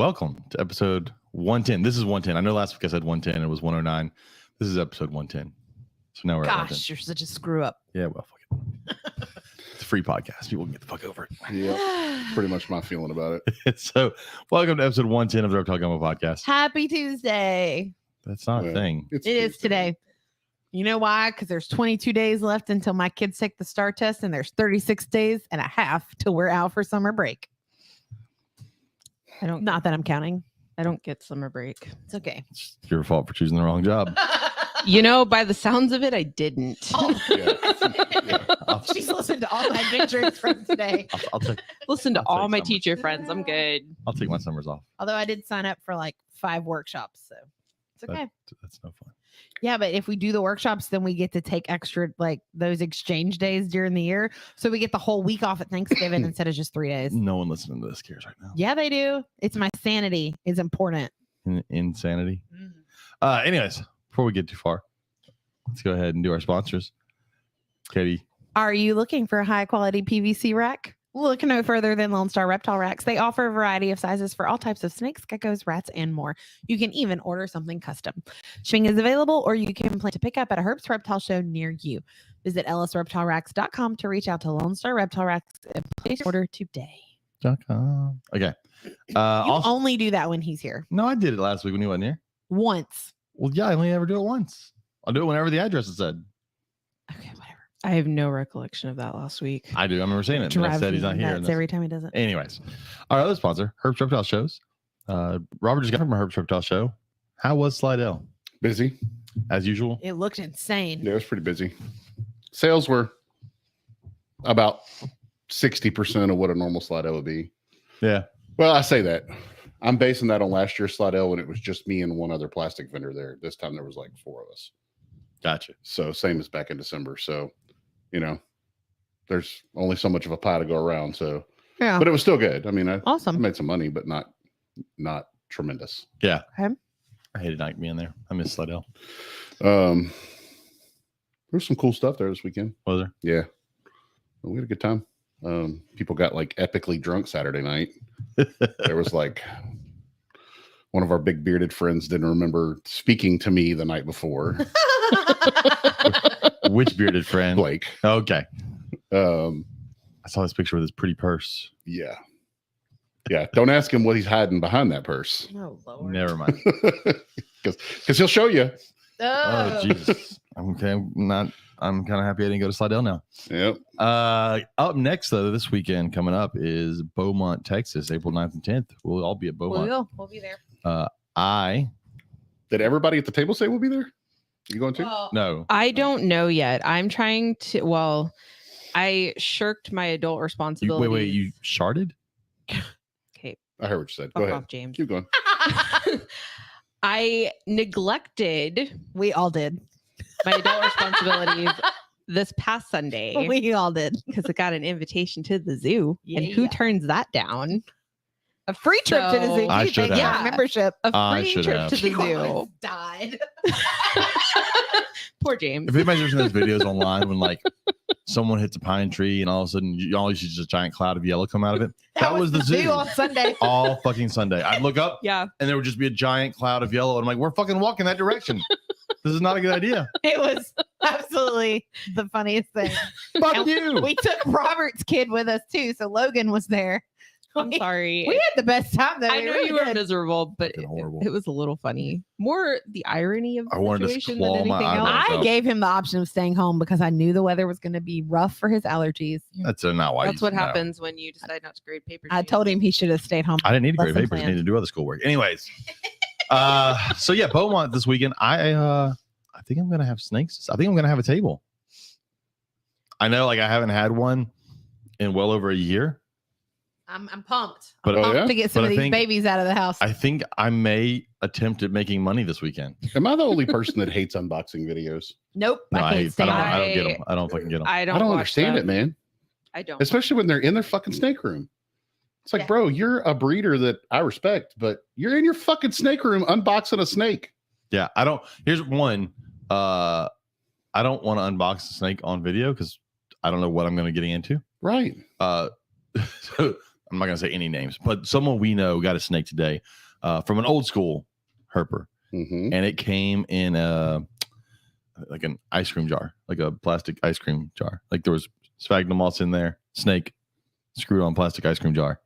welcome to episode 110. This is 110. I know last week I said 110. It was 109. This is episode 110. So now we're at 110. You're such a screw up. Yeah, well, fuck it. It's a free podcast. People can get the fuck over it. Yeah, pretty much my feeling about it. So, welcome to episode 110 of the Reptile Gumbo podcast. Happy Tuesday. That's not a thing. It is today. You know why? Because there's 22 days left until my kids take the STAR test, and there's 36 days and a half till we're out for summer break. Not that I'm counting. I don't get summer break. It's okay. It's your fault for choosing the wrong job. You know, by the sounds of it, I didn't. She's listened to all my adventures from today. Listen to I'll all take my summer. teacher friends. I'm good. I'll take my summers off. Although I did sign up for like 5 workshops, so it's okay. That's no fun. Yeah, but if we do the workshops, then we get to take extra, like those exchange days during the year. So we get the whole week off at Thanksgiving instead of just 3 days. No one listening to this cares right now. Yeah, they do. It's my sanity is important. Insanity. Anyways, before we get too far, let's go ahead and do our sponsors. Katie. Are you looking for a high quality PVC rack? Look no further than Lone Star Reptile Racks. They offer a variety of sizes for all types of snakes, geckos, rats, and more. You can even order something custom. Shipping is available, or you can plan to pick up at a Herbst Reptile Show near you. Visit lsreptileracks.com to reach out to Lone Star Reptile Racks and place your order today. Okay. You only do that when he's here. No, I did it last week when he wasn't here. Once. Well, yeah, I only ever do it once. I'll do it whenever the address is said. Okay, whatever. I have no recollection of that last week. I do. I remember saying it. And I said he's not here. Nuts every time he does it. Anyways, our other sponsor, Herbst Reptile Shows. Robert just got from a Herbst Reptile Show. How was Slidell? Busy. As usual. It looked insane. Yeah, it was pretty busy. Sales were about 60% of what a normal Slidell would be. Yeah. Well, I say that. I'm basing that on last year's Slidell when it was just me and one other plastic vendor there. This time there was like 4 of us. Gotcha. So same as back in December. So, you know, there's only so much of a pie to go around. So, Yeah. but it was still good. I mean, I Awesome. made some money, but not tremendous. Yeah. Okay. I hated not being there. I miss Slidell. There's some cool stuff there this weekend. Was there? Yeah. We had a good time. People got like epically drunk Saturday night. There was like one of our big bearded friends didn't remember speaking to me the night before. Which bearded friend? Blake. Okay. I saw this picture with his pretty purse. Yeah. Yeah. Don't ask him what he's hiding behind that purse. Oh, Lord. Never mind. Because he'll show you. Oh, Jesus. Okay. I'm kind of happy I didn't go to Slidell now. Yep. Up next, though, this weekend coming up is Beaumont, Texas, April 9th and 10th. We'll all be at Beaumont. We'll be there. Did everybody at the table say we'll be there? You going to? No. I don't know yet. I'm trying to. Well, I shirked my adult responsibility. Wait, you sharded? Okay. I heard what you said. Go Fuck ahead. off, James. Keep going. I neglected We all did. my adult responsibilities this past Sunday We all did. because I got an invitation to the zoo. And who Yeah. turns that down? A free trip to the So- zoo. I You should think, have. yeah, membership. A I free should trip have. to the You zoo. almost died. Poor James. If anybody's ever seen those videos online when like someone hits a pine tree and all of a sudden you see just a giant cloud of yellow come out of it, that was the zoo. on Sunday. all fucking Sunday. I'd look up Yeah. and there would just be a giant cloud of yellow. And I'm like, we're fucking walking that direction. This is not a good idea. It was absolutely the funniest thing. Fuck And you. We took Robert's kid with us too, so Logan was there. I'm sorry. We had the best time though. I We know really you were did. miserable, but Fucking horrible. it was a little funny. More the irony of the I wanted to situation claw than my anything else. eyebrows I out. gave him the option of staying home because I knew the weather was going to be rough for his allergies. That's not why. That's you what no. happens when you decide not to grade papers. I told him he should have stayed home. I didn't need to grade Lesson papers. I plan. needed to do other schoolwork. Anyways. So yeah, Beaumont this weekend. I think I'm gonna have snakes. I think I'm gonna have a table. I know, like I haven't had one in well over a year. I'm pumped. But- I'm Oh, pumped yeah? to get some But of I these think- babies out of the house. I think I may attempt at making money this weekend. Am I the only person that hates unboxing videos? Nope. No, I can't stand I it. don't get them. I don't fucking get them. I I don't don't watch understand them. it, man. I don't. Especially when they're in their fucking snake room. It's like, Yeah. bro, you're a breeder that I respect, but you're in your fucking snake room unboxing a snake. Yeah, I don't. Here's one. I don't want to unbox the snake on video because I don't know what I'm going to get into. Right. So I'm not gonna say any names, but someone we know got a snake today from an old school herper, Mm-hmm. and it came in like an ice cream jar, like a plastic ice cream jar. Like there was sphagnum moss in there, snake screwed on plastic ice cream jar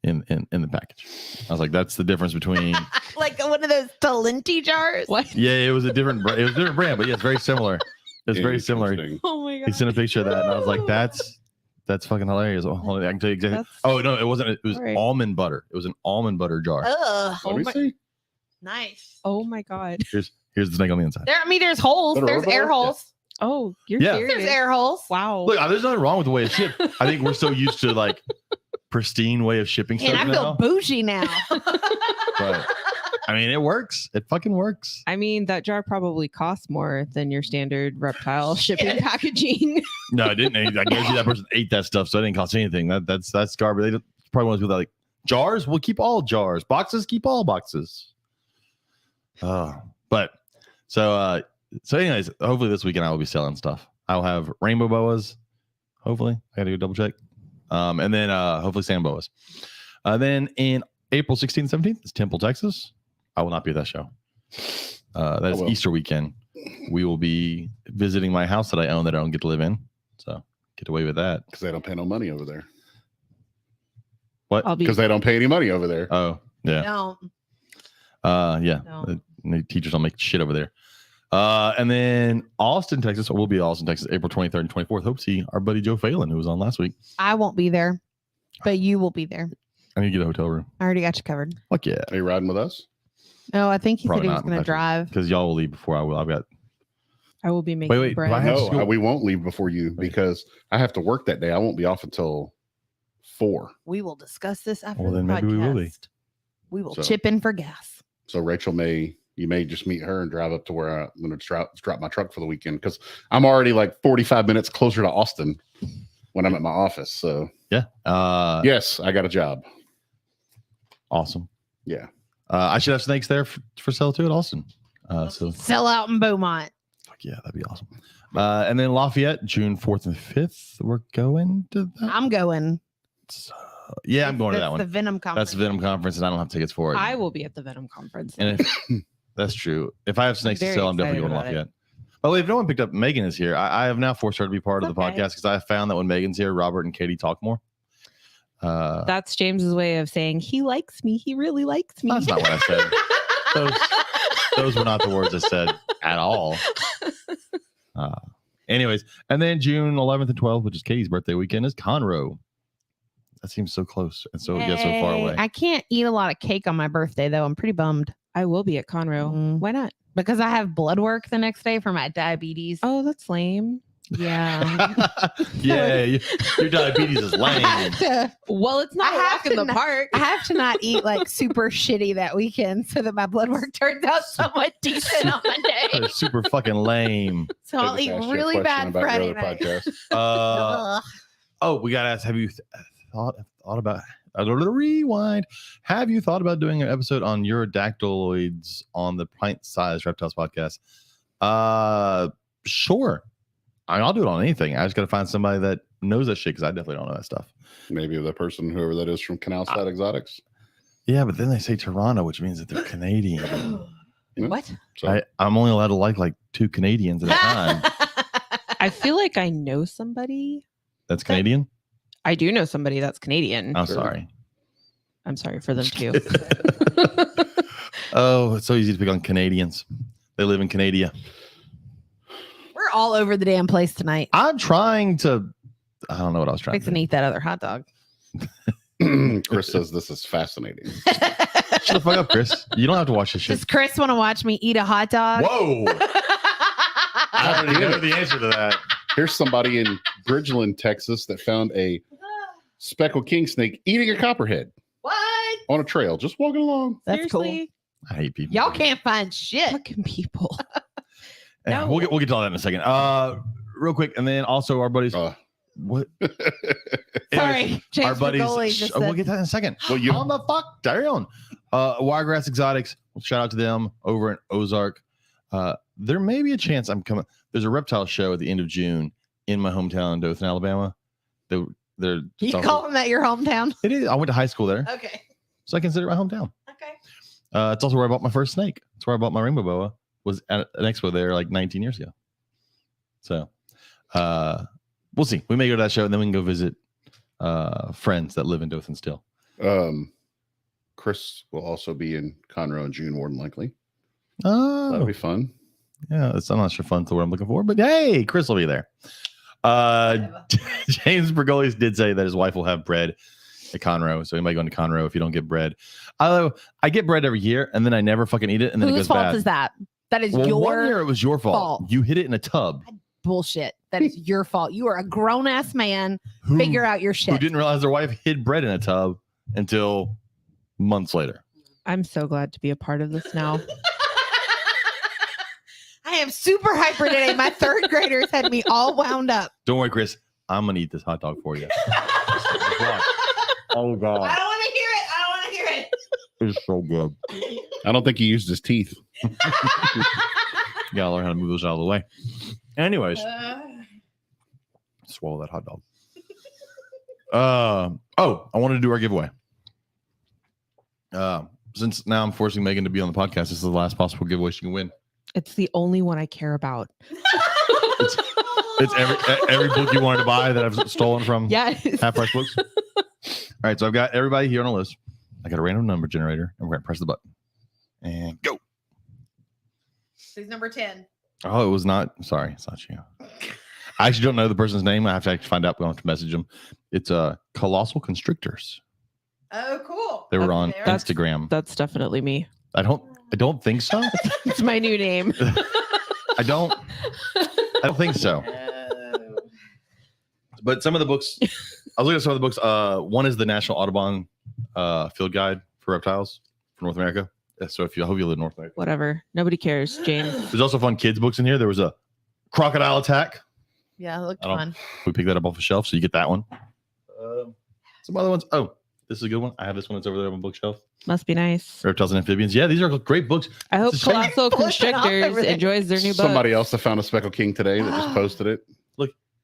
in the package. I was like, that's the difference between Like one of those Talenti jars. What? yeah, it was a different brand, but yeah, it's very similar. It's very similar. Interesting. Oh my He god. sent a picture of that, and I was like, that's fucking hilarious. I can tell you exactly. That's- Oh no, it wasn't. It was All right. almond butter. It was an almond butter jar. Ugh, Let me my- see. nice. Oh my god. Here's the snake on the inside. There's holes. Is that a There's rubber? air holes. Oh, you're Yeah. serious. There's air holes. Wow. Look, there's nothing wrong with the way it's shipped. I think we're so used to like pristine way of shipping And stuff I feel now. bougie now. But I mean, it works. It fucking works. I mean, that jar probably costs more than your standard reptile shipping packaging. No, it didn't. I guarantee that person ate that stuff, so it didn't cost anything. That's garbage. They probably want to do that. Like jars, we'll keep all jars. Boxes, keep all boxes. But so anyways, hopefully this weekend I will be selling stuff. I'll have rainbow boas. Hopefully, I gotta go double check. And then hopefully sand boas. Then in April 16th, 17th is Temple, Texas. I will not be at that show. That is will. Easter weekend. We will be visiting my house that I own that I don't get to live in. So get away with that. Because they don't pay no money over there. What? I'll be Because they don't pay any money over there. Oh, yeah. Don't. Yeah. No. The teachers don't make shit over there. And then Austin, Texas. We'll be in Austin, Texas, April 23rd and 24th. Hope to see our buddy Joe Phelan, who was on last week. I won't be there, but you will be there. I need to get a hotel room. I already got you covered. Fuck yeah. Are you riding with us? No, I think he Probably said he was not, going to Patrick. drive. Because y'all will leave before I will. I've got I will be making wait, bread. do I have to No, go- we won't leave before you because I have to work that day. I won't be off until 4. We will discuss this after Well, the then maybe we will be. podcast. We will So- chip in for gas. So Rachel you may just meet her and drive up to where I'm going to drop my truck for the weekend because I'm already like 45 minutes closer to Austin when I'm at my office. So yeah. yes, I got a job. Awesome. Yeah. I should have snakes there for sale too at Austin. So Sell out in Beaumont. fuck yeah, that'd be awesome. And then Lafayette, June 4th and 5th. We're going to that. I'm going. Yeah, I'm going to that That's one. The Venom conference. That's the Venom conference, and I don't have tickets for it. I will be at the Venom conference. And if, that's true. If I have snakes to Very sell, I'm definitely going to excited about Lafayette. Oh, if no one picked up, Megan is here. I have now forced her to be part of the Okay. podcast because I found that when Megan's here, Robert and Katie talk more. That's James's way of saying he likes me. He really likes me. That's not what I said. Those were not the words I said at all. Anyways, and then June 11th and 12th, which is Katie's birthday weekend, is Conroe. That seems so close and so yet so far Yay. away. I can't eat a lot of cake on my birthday, though. I'm pretty bummed I will be at Conroe. Mm. Why not? because I have blood work the next day for my diabetes. Oh, that's lame. Yeah. Yeah, your diabetes is I lame. have to- Well, it's not I a have walk in to the not- park. I have to not eat like super shitty that weekend so that my blood work turns out somewhat decent on Monday. They're super fucking lame. So I'll I just eat asked you a really question bad about your Friday other night. podcast. Ugh. Oh, we gotta ask. Have you thought about a little rewind? Have you thought about doing an episode on Eurodactyloids on the Pint-Sized Reptiles podcast? Sure. I'll do it on anything. I just gotta find somebody that knows that shit because I definitely don't know that stuff. Maybe the person, whoever that is from Canal Side Exotics. Yeah, but then they say Toronto, which means that they're Canadian. What? So I'm only allowed to like 2 Canadians at a time. I feel like I know somebody. That's Canadian? I do know somebody that's Canadian. I'm Sure. sorry. I'm sorry for them too. Oh, it's so easy to pick on Canadians. They live in Canada. We're all over the damn place tonight. I'm trying to. I don't know what I was trying Fix to and do. eat that other hot dog. Chris says this is fascinating. Shut the fuck up, Chris. You don't have to watch this shit. Does Chris want to watch me eat a hot dog? Whoa. I already know the answer to that. Here's somebody in Bridgeland, Texas, that found a speckled king snake eating a copperhead What? on a trail, just walking along. That's cool. Seriously? I hate people. Y'all can't find shit. Fucking people. Yeah, No. we'll get to all that in a second. Real quick, and then also our buddies. What? Anyways, Sorry, James our buddies. Bergoli just We'll said- get to that in a second. Well, you Calm the fuck down. Wiregrass Exotics. Shout out to them over in Ozark. There may be a chance I'm coming. There's a reptile show at the end of June in my hometown in Dothan, Alabama. That they're. You call them at your hometown? It is. I went to high school there, Okay. so I consider it my hometown. Okay. It's also where I bought my first snake. It's where I bought my rainbow boa. Was at an expo there like 19 years ago. So, we'll see. We may go to that show and then we can go visit friends that live in Dothan still. Chris will also be in Conroe in June, more than likely. Oh, That'll be fun. Yeah, I'm not sure fun to what I'm looking for, but hey, Chris will be there. James Bergolis did say that his wife will have bread at Conroe, so he might go into Conroe if you don't get bread. Although I get bread every year and then I never fucking eat it, and then it Whose goes fault bad. is that? That is Well, your 1 year it was your fault. You hid it in a tub. bullshit. That is your fault. You are a grown ass man. Who, Figure out your shit. who didn't realize their wife hid bread in a tub until months later. I'm so glad to be a part of this now. I am super hyper today. My third graders had me all wound up. Don't worry, Chris. I'm gonna eat this hot dog for you. Oh God, I don't want to hear it. I don't want to hear it. it's so good. I don't think he used his teeth. You gotta learn how to move those out of the way. Anyways, swallow that hot dog. I wanted to do our giveaway. Since now I'm forcing Megan to be on the podcast, this is the last possible giveaway she can win. It's the only one I care about. It's every book you wanted to buy that I've stolen from Yes. Half Price Books. All right, so I've got everybody here on a list. I got a random number generator, and we're gonna press the button and go. Who's number 10? Oh, it was not. Sorry, it's not you. I actually don't know the person's name. I have to actually find out. We don't have to message them. It's Colossal Constrictors. Oh, cool. They were Okay, on there. Instagram. That's definitely me. I don't think so. It's my new name. I don't think so. But some of the books, I was looking at some of the books. One is the National Audubon Field Guide for Reptiles for North America. So I hope you live in North America. Whatever. Nobody cares, James. There's also fun kids books in here. There was a Crocodile Attack. Yeah, it looked I don't- fun. We picked that up off the shelf, so you get that one. Some other ones. Oh, this is a good one. I have this one. It's over there on the bookshelf. Must be nice. Reptiles and Amphibians. Yeah, these are great books. I hope It's a shame. Colossal Pull it off over Constrictors there. enjoys their new book. Somebody else that found a Speckled King today that just posted it.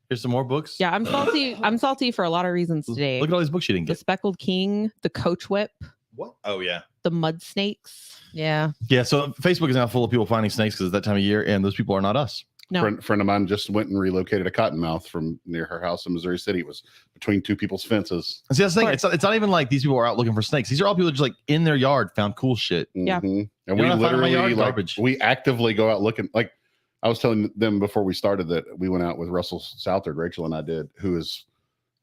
Here's some more books. Yeah, I'm salty. I'm salty for a lot of reasons today. Look at all these books you didn't The get. Speckled King, the Coach Whip, What? Oh, yeah. the Mud Snakes. Yeah. Yeah, so Facebook is now full of people finding snakes because it's that time of year, and those people are not us. No, Friend of mine just went and relocated a cottonmouth from near her house in Missouri City. It was between two people's fences. And see, that's the thing. It's not even like these people are out looking for snakes. These are all people just like in their yard found cool shit. Yeah. Mhm. And You we know what I find in my literally yard? Garbage. we actively go out looking. Like I was telling them before we started that we went out with Russell Southard, Rachel and I did, who is,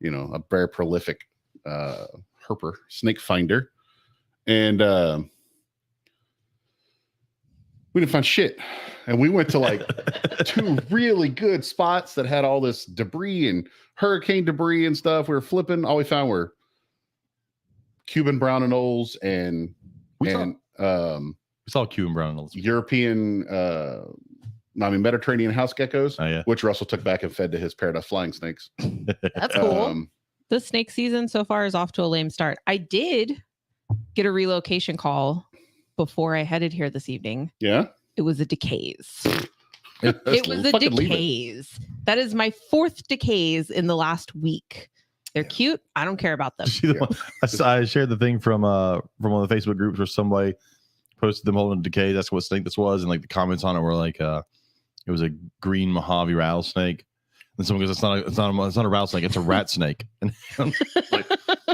a very prolific herper, snake finder. And we didn't find shit. And we went to like two really good spots that had all this debris and hurricane debris and stuff. We were flipping. All we found were Cuban brown anoles and We saw- and We saw Cuban brown anoles. European, Mediterranean house geckos, Oh, yeah. which Russell took back and fed to his paradise flying snakes. That's cool. the snake season so far is off to a lame start. I did get a relocation call before I headed here this evening. Yeah. It was a decays. It It was a decays. That is my 4th decays in the last week. They're cute. I don't care about them. See the one- I shared the thing from one of the Facebook groups where somebody posted them holding a decay. That's what snake this was, and like the comments on it were like, it was a green Mojave rattlesnake. And someone goes, "It's not a rattlesnake. It's a rat snake." And like,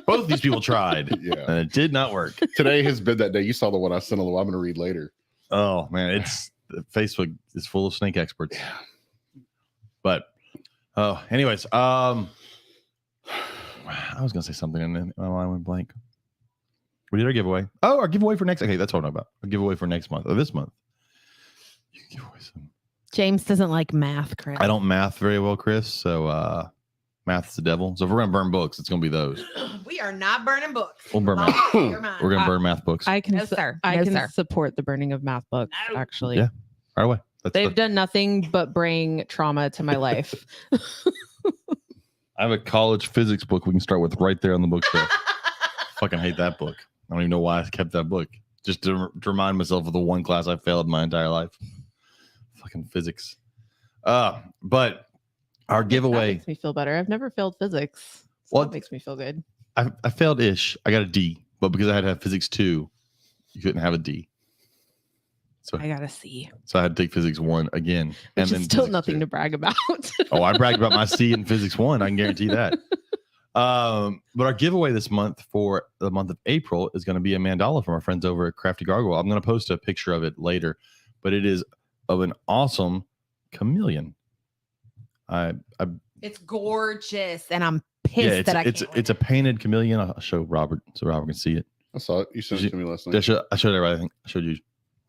both these people tried, Yeah. and it did not work. Today has been that day. You saw the one I sent, although I'm going to read later. Oh man, Facebook is full of snake experts. But anyways, I was gonna say something and then my mind went blank. We did our giveaway. Oh, our giveaway for next. Okay, that's what I'm about. Our giveaway for next month or this month. You can give away some. James doesn't like math, Chris. I don't math very well, Chris. So math's the devil. So if we're gonna burn books, it's gonna be those. We are not burning books. We'll burn math. You're mine. We're gonna burn math books. I can, No, sir. I No, can sir. support the burning of math books. No. Actually, Yeah. Our way. That's they've done nothing but bring trauma to my life. I have a college physics book we can start with right there on the bookshelf. Fucking hate that book. I don't even know why I kept that book. Just to remind myself of the one class I failed my entire life. Fucking physics. But our That giveaway. makes me feel better. I've never failed physics, Well, that makes me feel good. I failed ish. I got a D, but because I had to have physics 2, you couldn't have a D. So I got a C. So I had to take physics 1 again. Which is still physics nothing 2. to brag about. Oh, I bragged about my C in physics 1. I can guarantee that. But our giveaway this month for the month of April is going to be a mandala from our friends over at Crafty Gargoyle. I'm going to post a picture of it later, but it is of an awesome chameleon. It's gorgeous, and I'm pissed that I can't. It's a painted chameleon. I'll show Robert so Robert can see it. I saw it. You sent it to me last night. I showed everybody. I think I showed you.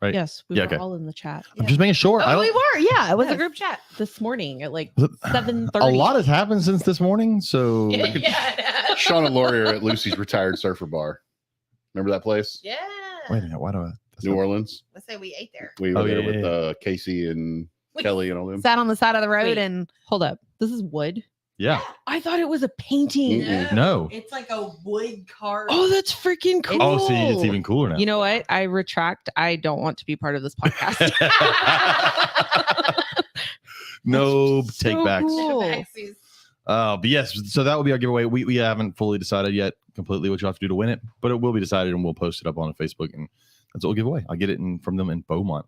Right? Yes, we were all in the chat. I'm just making sure. Oh, we were. Yeah, it was a Yes. group chat. This morning at like A 7:30. lot has happened since this morning. So Yeah. Sean and Lori are at Lucy's Retired Surfer Bar. Remember that place? Yeah. wait a minute. Why do I? New Orleans. Let's say we ate there. We were there with Casey and Kelly and all them. Sat on the side of the road Wait. and Hold up. This is wood. Yeah. I thought it was a painting. Mm-mm. No. It's like a wood carved. Oh, that's freaking cool. Oh, see, it's even cooler now. You know what? I retract. I don't want to be part of this podcast. No That's take so backs. cool. But yes, so that will be our giveaway. We haven't fully decided yet completely what you have to do to win it, but it will be decided and we'll post it up on Facebook, and that's what we'll give away. I'll get it from them in Beaumont,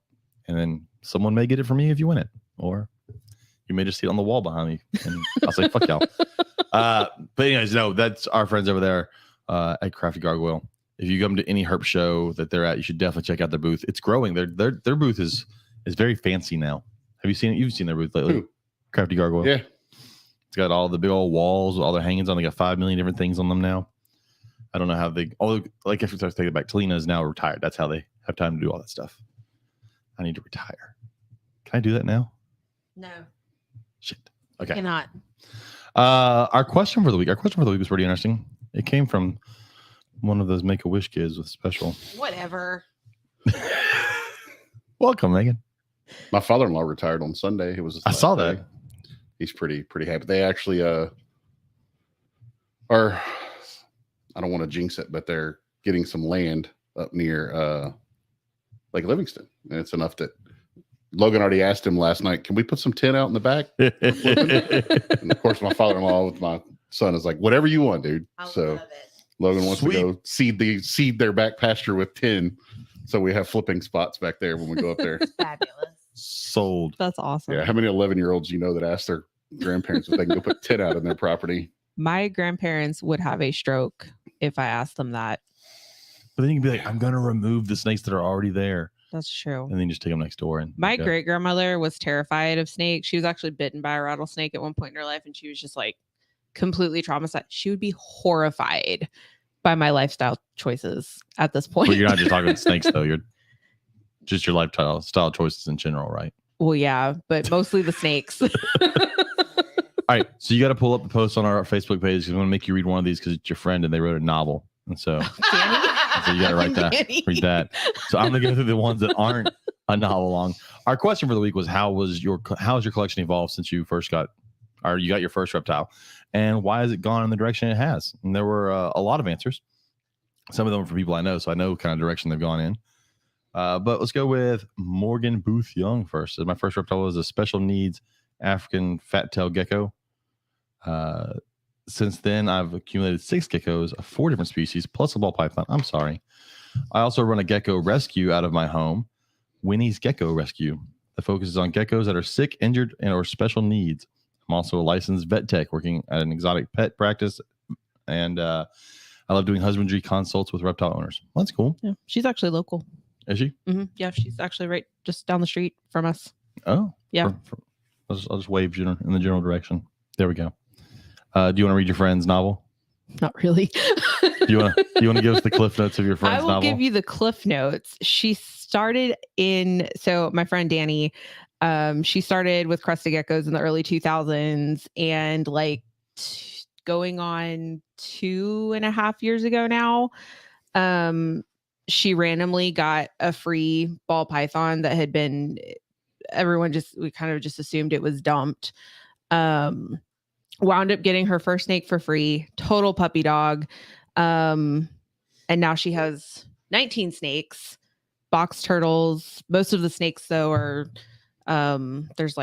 and then someone may get it from me if you win it, or you may just see it on the wall behind me, and I'll say fuck y'all. But anyways, no, that's our friends over there at Crafty Gargoyle. If you come to any herp show that they're at, you should definitely check out their booth. It's growing. Their booth is very fancy now. Have you seen it? You've seen their booth lately. Who? Crafty Gargoyle. Yeah. It's got all the big old walls, all their hangings on. They got 5 million different things on them now. I don't know how they. Oh, like if I take it back, Talina is now retired. That's how they have time to do all that stuff. I need to retire. Can I do that now? No. Shit. Okay. Cannot. Our question for the week. Our question for the week was pretty interesting. It came from one of those Make-A-Wish kids with special. Whatever. Welcome, Megan. My father-in-law retired on Sunday. It was his I last saw day. that. He's pretty happy. They actually are, I don't want to jinx it, but they're getting some land up near Lake Livingston. And it's enough that Logan already asked him last night, can we put some tin out in the back? And of course, my father-in-law with my son is like, whatever you want, dude. So Logan wants Sweet. to go seed their back pasture with tin. So we have flipping spots back there when we go up there. Fabulous. Sold. That's awesome. Yeah. How many 11-year-olds you know that ask their grandparents if they can go put tin out in their property? My grandparents would have a stroke if I asked them that. But then you can be like, I'm going to remove the snakes that are already there. That's true. And then you just take them next door. And My great grandmother was terrified of snakes. She was actually bitten by a rattlesnake at one point in her life, and she was just like completely traumatized. She would be horrified by my lifestyle choices at this point. But you're not just talking about snakes, though. You're just your lifestyle choices in general, right? Well, yeah, but mostly the snakes. All right. So you got to pull up the post on our Facebook page because we want to make you read one of these because it's your friend and they wrote a novel. And so, so you got to write that, read that. So I'm going to go through the ones that aren't a novel long. Our question for the week was, how has your collection evolved since you first got your first reptile? And why has it gone in the direction it has? And there were a lot of answers. Some of them are from people I know, so I know kind of direction they've gone in. But let's go with Morgan Booth Young first. So my first reptile was a special needs African fat-tailed gecko. Since then, I've accumulated 6 geckos of 4 different species, plus a ball python. I'm sorry. I also run a gecko rescue out of my home, Winnie's Gecko Rescue, that focuses on geckos that are sick, injured, and or special needs. I'm also a licensed vet tech working at an exotic pet practice, and I love doing husbandry consults with reptile owners. Well, that's cool. Yeah, she's actually local. Is she? Mm-hmm. Yeah, she's actually right just down the street from us. Oh, yeah. I'll just wave in the general direction. There we go. Do you want to read your friend's novel? Not really. Do you want to give us the cliff notes of your friend's novel? I will give you the cliff notes. She started so my friend Danny, she started with crested geckos in the early 2000s, and like going on 2.5 years ago now, she randomly got a free ball python that had been, we kind of just assumed it was dumped. Wound up getting her first snake for free, total puppy dog. And now she has 19 snakes, box turtles. Most of the snakes though are, there's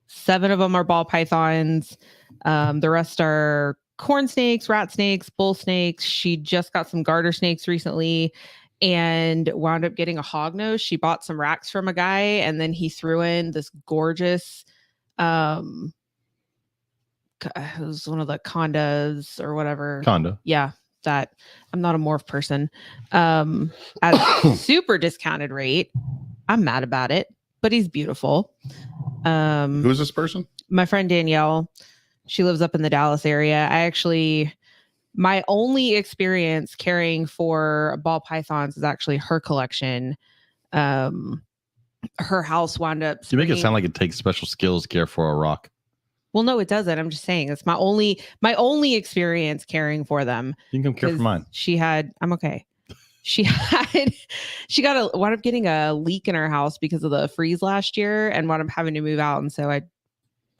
7 of them are ball pythons. The rest are corn snakes, rat snakes, bull snakes. She just got some garter snakes recently and wound up getting a hognose. She bought some racks from a guy, and then he threw in this gorgeous it was one of the condas or whatever. Condo. Yeah, that I'm not a morph person. At a super discounted rate. I'm mad about it, but he's beautiful. Who's this person? My friend Danielle. She lives up in the Dallas area. My only experience caring for ball pythons is actually her collection. Her house wound up. You make it sound like it takes special skills to care for a rock. Well, no, it doesn't. I'm just saying it's my only experience caring for them. You can come care for mine. I'm okay. Wound up getting a leak in her house because of the freeze last year and wound up having to move out. And so I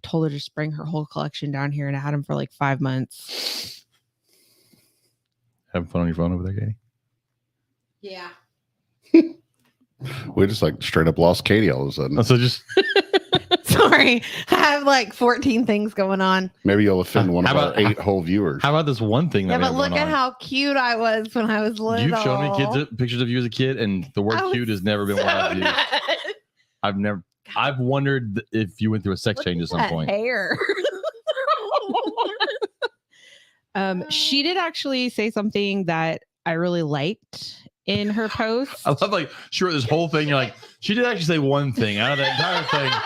told her to just bring her whole collection down here, and I had them for like 5 months. Having fun on your phone over there, Katie? Yeah. We just like straight up lost Katie all of a sudden. So just Sorry. I have like 14 things going on. Maybe you'll offend one of How our about- 8 whole viewers. how about this one thing that Yeah, we but have look going at on? how cute I was when I was little. You've shown me pictures of you as a kid, and the word I was cute has never been one I've used. I've wondered if you went through a sex change at some point. Hair. She did actually say something that I really liked in her post. I love like she wrote this whole thing. You're like, she did actually say one thing out of that entire thing.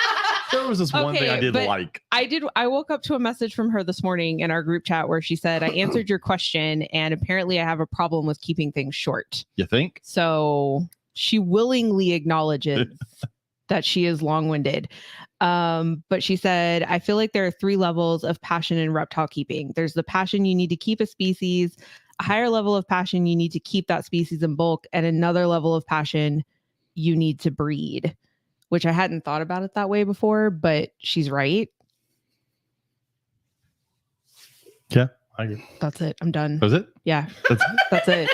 There was this one thing I did but like. I woke up to a message from her this morning in our group chat where she said, I answered your question, and apparently I have a problem with keeping things short. You think? So she willingly acknowledges that she is long-winded. But she said, I feel like there are 3 levels of passion in reptile keeping. There's the passion you need to keep a species, a higher level of passion you need to keep that species in bulk, and another level of passion you need to breed, which I hadn't thought about it that way before, but she's right. Yeah, I agree. That's it. I'm done. Was it? Yeah, That's, that's it.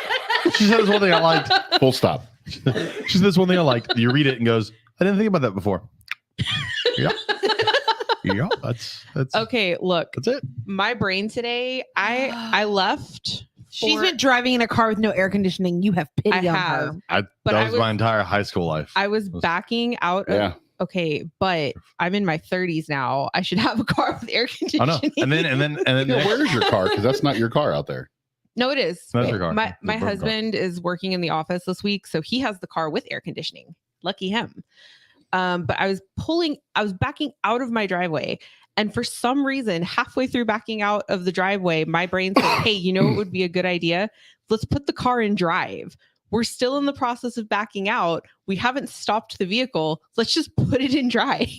she said this one thing I liked. Full stop. She said this one thing I liked. You read it and goes, I didn't think about that before. Yeah. Yeah, that's Okay, look, that's it. my brain today, I left. She's for- been driving in a car with no air conditioning. You have pity I on have. her. But That I was was- my entire high school life. I was backing out of Yeah. okay, but I'm in my 30s now. I should have a car with air I know. conditioning. And then Yeah, where's your car? Because that's not your car out there. No, it is. That's your car. My It's a broken car. husband is working in the office this week, so he has the car with air conditioning. Lucky him. But I was backing out of my driveway, and for some reason, halfway through backing out of the driveway, my brain said, "Hey, you know what would be a good idea? Let's put the car in drive. We're still in the process of backing out. We haven't stopped the vehicle. Let's just put it in drive."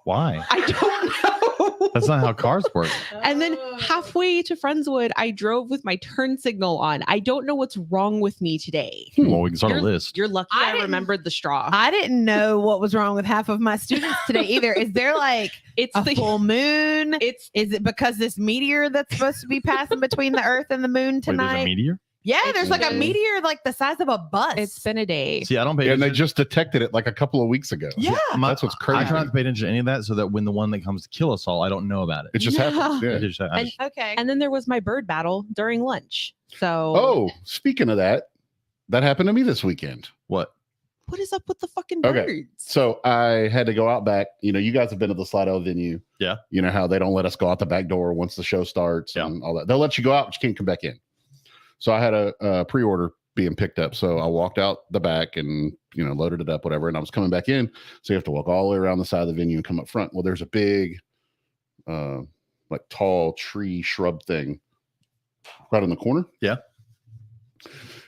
Why? I don't know. That's not how cars work. And then halfway to Friendswood, I drove with my turn signal on. I don't know what's wrong with me today. Well, we can start a list. You're lucky I I didn't- remembered the straw. I didn't know what was wrong with half of my students today either. Is there like It's a the full moon? it's Is it because this meteor that's supposed to be passing between the Earth and the moon Wait, there's a tonight? meteor? Yeah, It's there's like a just- meteor like the size of a bus. it's been a day. See, I don't pay And they attention. just detected it like a couple of weeks ago. yeah. That's what's crazy. I try not to pay attention to any of that so that when the one that comes to kill us all, I don't know about it. It just No. happens. I Yeah. just- I just- Okay. And then there was my bird battle during lunch. So Oh, speaking of that happened to me this weekend. what? what is up with the fucking Okay. birds? So I had to go out back. You know, you guys have been to the Slidell venue. Yeah. You know how they don't let us go out the back door once the show starts Yeah. and all that. They'll let you go out, but you can't come back in. So I had a pre-order being picked up. So I walked out the back and, you know, loaded it up, whatever. And I was coming back in. So you have to walk all the way around the side of the venue and come up front. Well, there's a big, like tall tree shrub thing right in the corner. Yeah.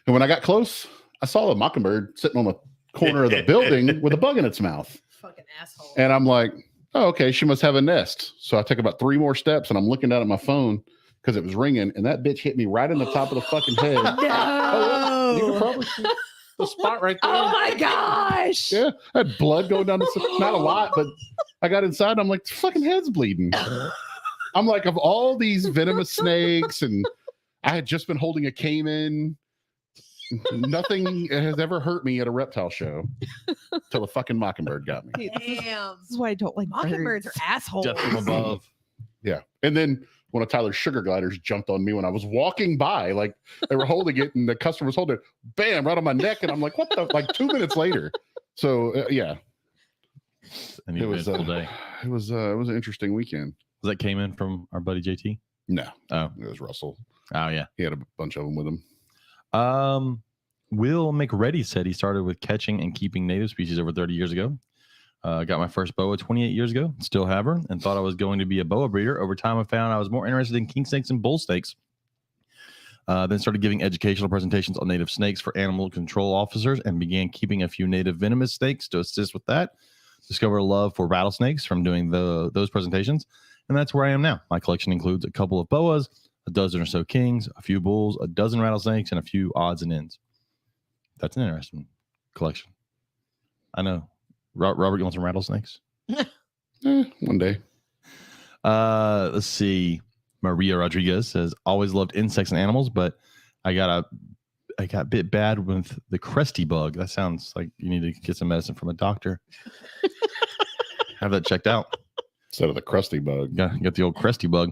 And when I got close, I saw a mockingbird sitting on the corner of the building with a bug in its mouth. Fucking asshole. And I'm like, oh, okay, she must have a nest. So I took about 3 more steps and I'm looking down at my phone because it was ringing and that bitch hit me right in the top of the fucking head. Oh, you can No. probably see the spot right there. Oh my gosh. Yeah, I had blood going down the not a lot, but I got inside and I'm like, the fucking head's bleeding. I'm like, of all these venomous snakes, and I had just been holding a caiman. Nothing has ever hurt me at a reptile show till a fucking mockingbird got me. Damn. This is why I don't like Mockingbirds are birds. assholes. Just from above. Yeah. And then one of Tyler's sugar gliders jumped on me when I was walking by. Like they were holding it and the customer was holding it, bam, right on my neck. And I'm like, what the, like 2 minutes later. So yeah, It was a day. It was an interesting weekend. Was that came in from our buddy JT? No, Oh, it was Russell. oh yeah. He had a bunch of them with him. Will McReady said he started with catching and keeping native species over 30 years ago. Got my first boa 28 years ago, still have her, and thought I was going to be a boa breeder. Over time, I found I was more interested in king snakes and bull snakes. Then started giving educational presentations on native snakes for animal control officers and began keeping a few native venomous snakes to assist with that. Discovered a love for rattlesnakes from doing those presentations, and that's where I am now. My collection includes a couple of boas, a dozen or so kings, a few bulls, a dozen rattlesnakes, and a few odds and ends. That's an interesting collection. I know. Robert, you want some rattlesnakes? One day. Let's see. Maria Rodriguez says, always loved insects and animals, but I got bit bad with the cresty bug. That sounds like you need to get some medicine from a doctor. Have that checked out. Instead of the crusty bug. Got the old cresty bug.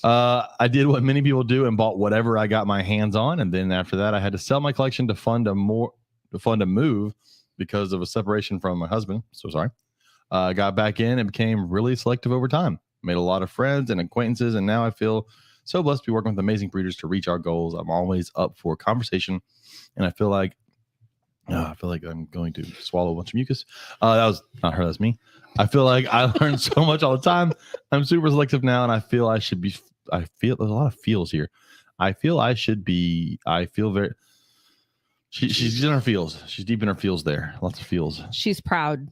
I did what many people do and bought whatever I got my hands on, and then after that, I had to sell my collection to fund a move because of a separation from my husband. So sorry. Got back in and became really selective over time. Made a lot of friends and acquaintances, and now I feel so blessed to be working with amazing breeders to reach our goals. I'm always up for conversation, and I feel like I'm going to swallow a bunch of mucus. That was not her, that's me. I feel like I learn so much all the time. I'm super selective now, and I feel I should be. I feel there's a lot of feels here. I feel I should be. I feel very. She's in her feels. She's deep in her feels there. Lots of feels. She's proud.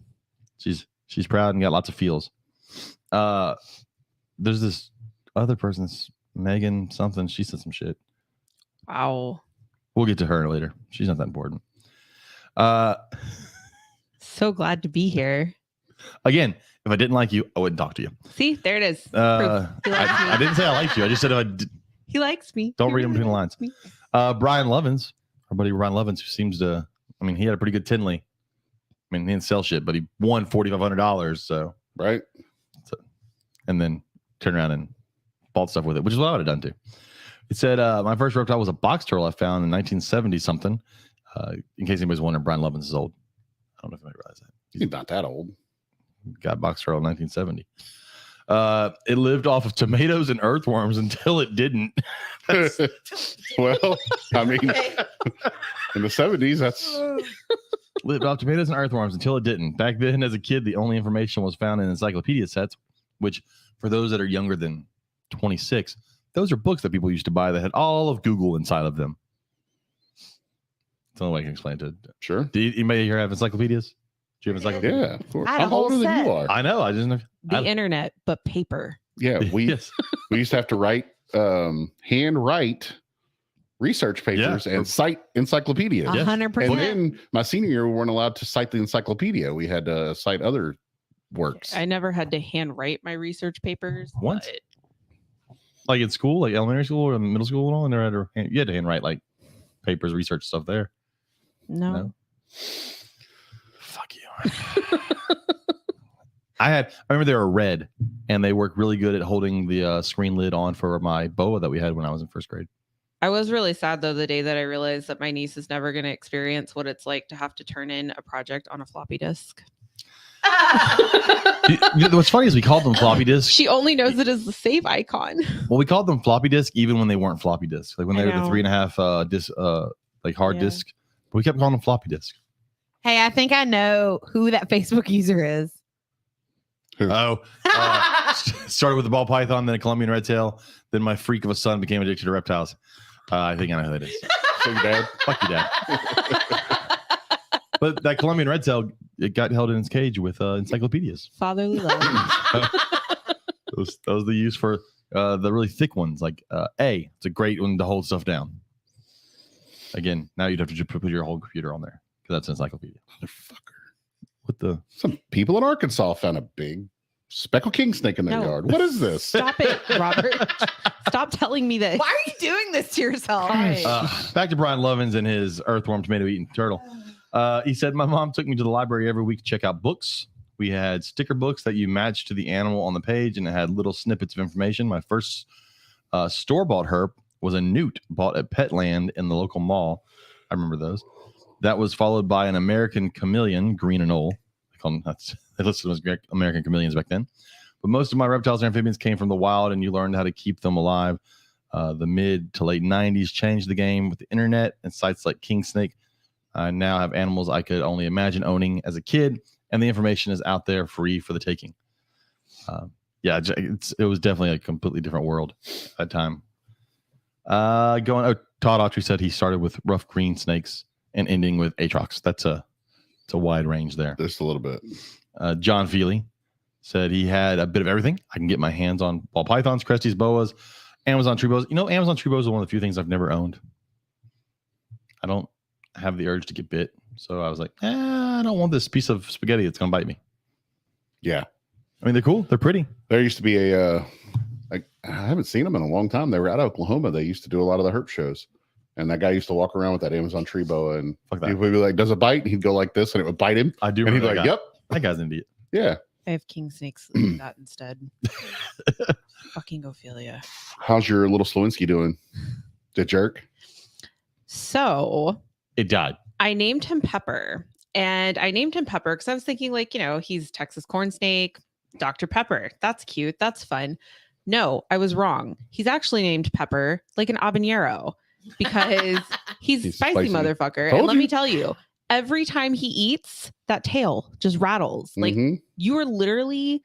She's proud and got lots of feels. There's this other person, Megan something. She said some shit. Wow. We'll get to her later. She's not that important. So glad to be here. Again, if I didn't like you, I wouldn't talk to you. See, there it is. I didn't say I liked you. I just said if I did, He likes me. don't He read them really between the likes lines. me. Brian Lovins, our buddy Brian Lovins, who seems to, I mean, he had a pretty good Tinley. I mean, he didn't sell shit, but he won $4,500. So, Right. and then turned around and bought stuff with it, which is what I would have done too. It said, my first reptile was a box turtle I found in 1970 something. In case anybody's wondering, Brian Lovins is old. I don't know if anybody realized that. He's not that old. Got a box turtle in 1970. It lived off of tomatoes and earthworms until it didn't. Well, I mean, in the 70s, that's Lived off tomatoes and earthworms until it didn't. Back then, as a kid, the only information was found in encyclopedia sets, which for those that are younger than 26, those are books that people used to buy that had all of Google inside of them. That's the only way I can explain it. sure. Do anybody here have encyclopedias? Do you have encyclopedias? Yeah, of course. I had a I'm whole older than set. you are. I know. I just know. The internet, but paper. Yeah, we Yes. we used to have to write hand write research papers and cite encyclopedias. Yeah. 100%. And then my senior year, we weren't allowed to cite the encyclopedia. We had to cite other works. I never had to hand write my research papers. What? but Like in school, like elementary school or middle school and all, and you had to handwrite like papers, research stuff there. No. Fuck you. I remember they were red, and they worked really good at holding the screen lid on for my boa that we had when I was in first grade. I was really sad though the day that I realized that my niece is never going to experience what it's like to have to turn in a project on a floppy disk. What's funny is we called them floppy disks. She only knows it as the save icon. Well, we called them floppy disk even when they weren't floppy disks, like when they I were the know. 3.5 disc, like hard Yeah. disk. But we kept calling them floppy disk. Hey, I think I know who that Facebook user is. Oh, started with the ball python, then a Colombian red tail, then my freak of a son became addicted to reptiles. I think I know who that is. So, Dad, Fuck you, Dad. But that Colombian red tail, it got held in its cage with encyclopedias. Fatherly love. That was the use for the really thick ones. Like A, it's a great one to hold stuff down. Again, now you'd have to just put your whole computer on there because that's an encyclopedia. motherfucker. What the? Some people in Arkansas found a big speckled king snake in their No. yard. What is this? Stop it, Robert. Stop telling me this. Why are you doing this to yourself? Back to Brian Lovins and his earthworm tomato eating turtle. He said, my mom took me to the library every week to check out books. We had sticker books that you matched to the animal on the page, and it had little snippets of information. My first Store-bought herp was a newt bought at Petland in the local mall. I remember those. That was followed by an American chameleon, green and old. They listed them as American chameleons back then. But most of my reptiles and amphibians came from the wild, and you learned how to keep them alive. The mid to late 90s changed the game with the internet and sites like King Snake. I now have animals I could only imagine owning as a kid, and the information is out there free for the taking. It was definitely a completely different world at that time. Todd Autry said he started with rough green snakes and ending with atrox. It's a wide range there. Just a little bit. John Feely said he had a bit of everything. I can get my hands on ball pythons, cresties, boas, Amazon tree boas. Amazon tree boas are one of the few things I've never owned. I don't have the urge to get bit. So I was like, I don't want this piece of spaghetti that's going to bite me. Yeah. I mean, they're cool. They're pretty. There used to be I haven't seen them in a long time. They were out of Oklahoma. They used to do a lot of the herp shows. And that guy used to walk around with that Amazon tree boa, and he would be like, does it bite? And he'd go like this, and it would bite him. I do. And he'd be like, yep. That guy's an idiot. Yeah. I have king snakes like that instead. Fucking Ophelia. How's your little Slowinski doing? The jerk? So it died. I named him Pepper. And I named him Pepper because I was thinking, like, he's Texas corn snake, Dr. Pepper. That's cute. That's fun. No, I was wrong. He's actually named Pepper, like an habanero, because he's a spicy motherfucker. Told and let you. me tell you, every time he eats, that tail just rattles. Like, you are literally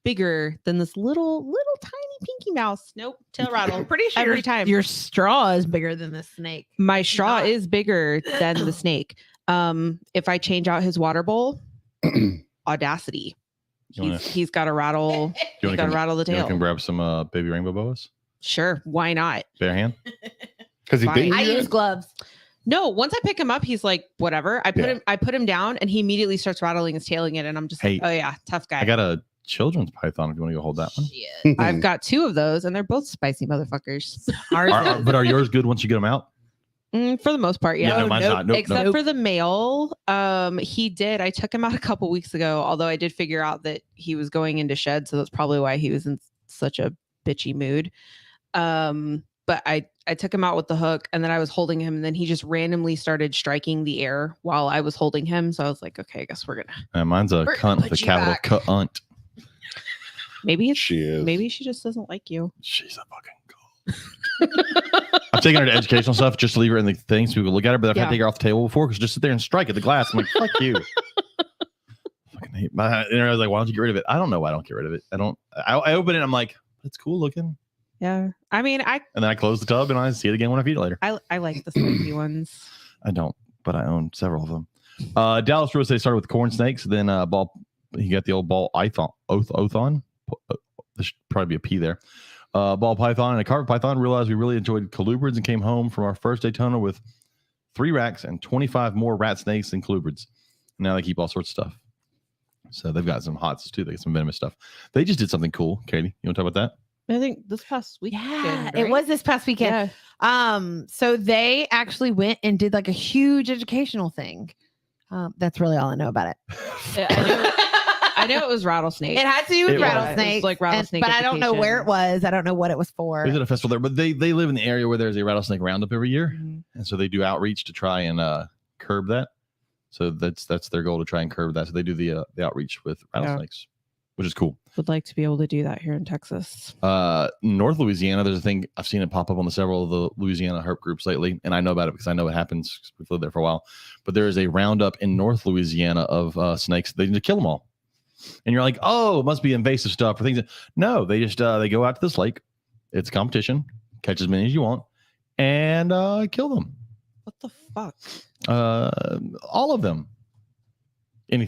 bigger than this little tiny pinky mouse. Nope, tail rattle. Pretty sure every time. your straw is bigger than the snake. My straw is bigger than the snake. If I change out his water bowl, audacity. He's got to rattle. He's got to rattle the tail. You can grab some baby rainbow boas. Sure, why not? Bare hand. Because he Fine. bit I you. use gloves. No, once I pick him up, he's like, whatever. I put him down, and he immediately starts rattling his tail again, and I'm just like, oh yeah, tough guy. I got a children's python. If you want to go hold that one. Shit. I've got 2 of those, and they're both spicy motherfuckers. But are yours good once you get them out? For the most part, yeah. No, mine's not. Nope, Except for the male. He did. I took him out a couple weeks ago, although I did figure out that he was going into shed, so that's probably why he was in such a bitchy mood. But I took him out with the hook, and then I was holding him, and then he just randomly started striking the air while I was holding him. So I was like, okay, I guess we're gonna. Mine's a cunt with a capital cunt. Maybe she is. Maybe she just doesn't like you. She's a fucking cool. I've taken her to educational stuff just to leave her in the things. People look at her, but I've had to take her off the table before because just sit there and strike at the glass. I'm like, fuck you. Fucking hate and I was like, why don't you get rid of it? I don't know why I don't get rid of it. I open it. I'm like, it's cool looking. Yeah. I mean, and then I close the tub and I see it again when I feed it later. I like the spicy ones. I don't, but I own several of them. Dallas Rose, they started with corn snakes. Then he got the old ball Othon. There should probably be a P there. Ball python and a carpet python. Realized we really enjoyed colubrids and came home from our first Daytona with 3 racks and 25 more rat snakes and colubrids. Now they keep all sorts of stuff. So they've got some hots too. They got some venomous stuff. They just did something cool. Katie, you want to talk about that? I think this past weekend. Yeah, right? it was this past weekend. Yeah. So they actually went and did like a huge educational thing. That's really all I know about it. I know it was rattlesnake. It had to do with rattlesnake. It was like rattlesnake but I don't know where it education. was. I don't know what it was for. They did a festival there, but they live in the area where there's a rattlesnake roundup every year, and so they do outreach to try and curb that. So that's their goal, to try and curb that. So they do the outreach with rattlesnakes, which is cool. Would like to be able to do that here in Texas. North Louisiana, there's a thing I've seen it pop up on several of the Louisiana herp groups lately, and I know about it because I know what happens because we've lived there for a while. But there is a roundup in North Louisiana of snakes. They need to kill them all. And you're like, oh, it must be invasive stuff or things. No, they just they go out to this lake. It's a competition. Catch as many as you want and kill them. What the fuck? All of them. Any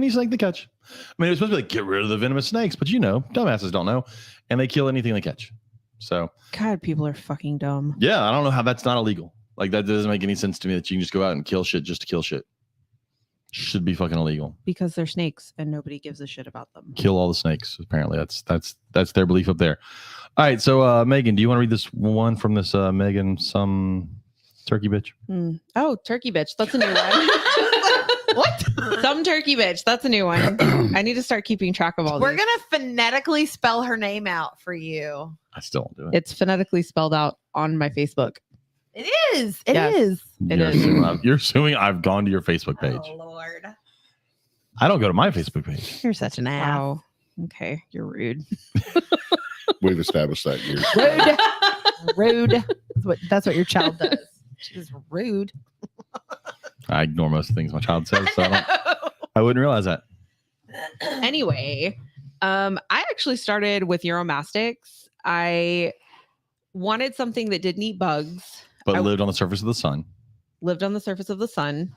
snake they catch. I mean, it's supposed to be like, get rid of the venomous snakes, but dumbasses don't know, and they kill anything they catch. So, God, people are fucking dumb. Yeah, I don't know how that's not illegal. Like, that doesn't make any sense to me that you can just go out and kill shit just to kill shit. Should be fucking illegal. Because they're snakes and nobody gives a shit about them. Kill all the snakes. Apparently, that's their belief up there. All right, so Megan, do you want to read this one from this Megan some turkey bitch? Oh, turkey bitch. That's a new one. What? Some turkey bitch. That's a new one. I need to start keeping track of all We're these. gonna phonetically spell her name out for you. I still won't do it. It's phonetically spelled out on my Facebook. It is. It Yes. is. It You're is. you're assuming I've gone to your Facebook page. Oh Lord. I don't go to my Facebook page. You're such an ass. Wow. Okay, you're rude. We've established that years. Rude. That's what your child does. She's rude. I ignore most things my child says, so I wouldn't realize that. Anyway, I actually started with euromastics. I wanted something that didn't eat bugs. But I lived on the surface of the sun. lived on the surface of the sun.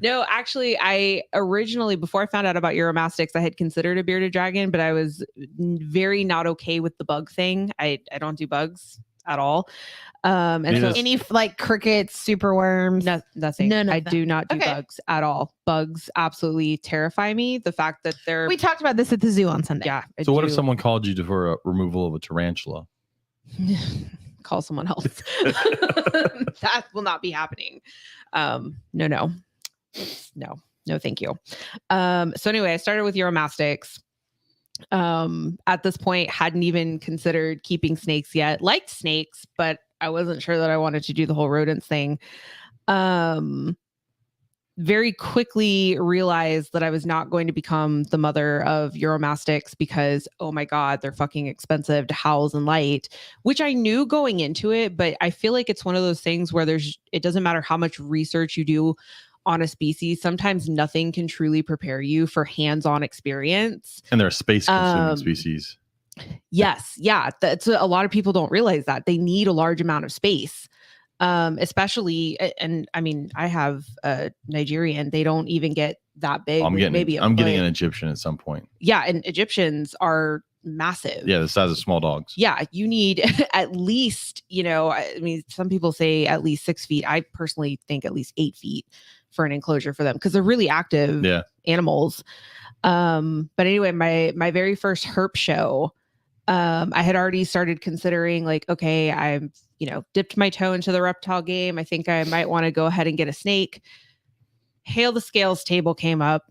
No, actually, I originally, before I found out about euromastics, I had considered a bearded dragon, but I was very not okay with the bug thing. I don't do bugs at all. And Neither so does- Any like crickets, super worms. nothing. None of I them. do not do Okay. bugs at all. Bugs absolutely terrify me. The fact that they're We talked about this at the zoo on Sunday. yeah. I So what if do- someone called you for a removal of a tarantula? call someone else? That will not be happening. No, thank you. So anyway, I started with euromastics. At this point, hadn't even considered keeping snakes yet. Liked snakes, but I wasn't sure that I wanted to do the whole rodents thing. Very quickly realized that I was not going to become the mother of euromastics because, oh my God, they're fucking expensive to house and light, which I knew going into it. But I feel like it's one of those things where it doesn't matter how much research you do on a species. Sometimes nothing can truly prepare you for hands-on experience. And they're a space consuming Um, species. Yes. Yeah. That's a lot of people don't realize that they need a large amount of space. Especially, and I mean, I have a Nigerian, they don't even get that big. I'm getting maybe I'm getting foot. an Egyptian at some point. Yeah. And Egyptians are massive. Yeah, the size of small dogs. Yeah. You need at least, I mean, some people say at least 6 feet. I personally think at least 8 feet for an enclosure for them because they're really active animals. But anyway, my very first herp show, I had already started considering like, okay, I'm, dipped my toe into the reptile game. I think I might want to go ahead and get a snake. Hail the Scales table came up.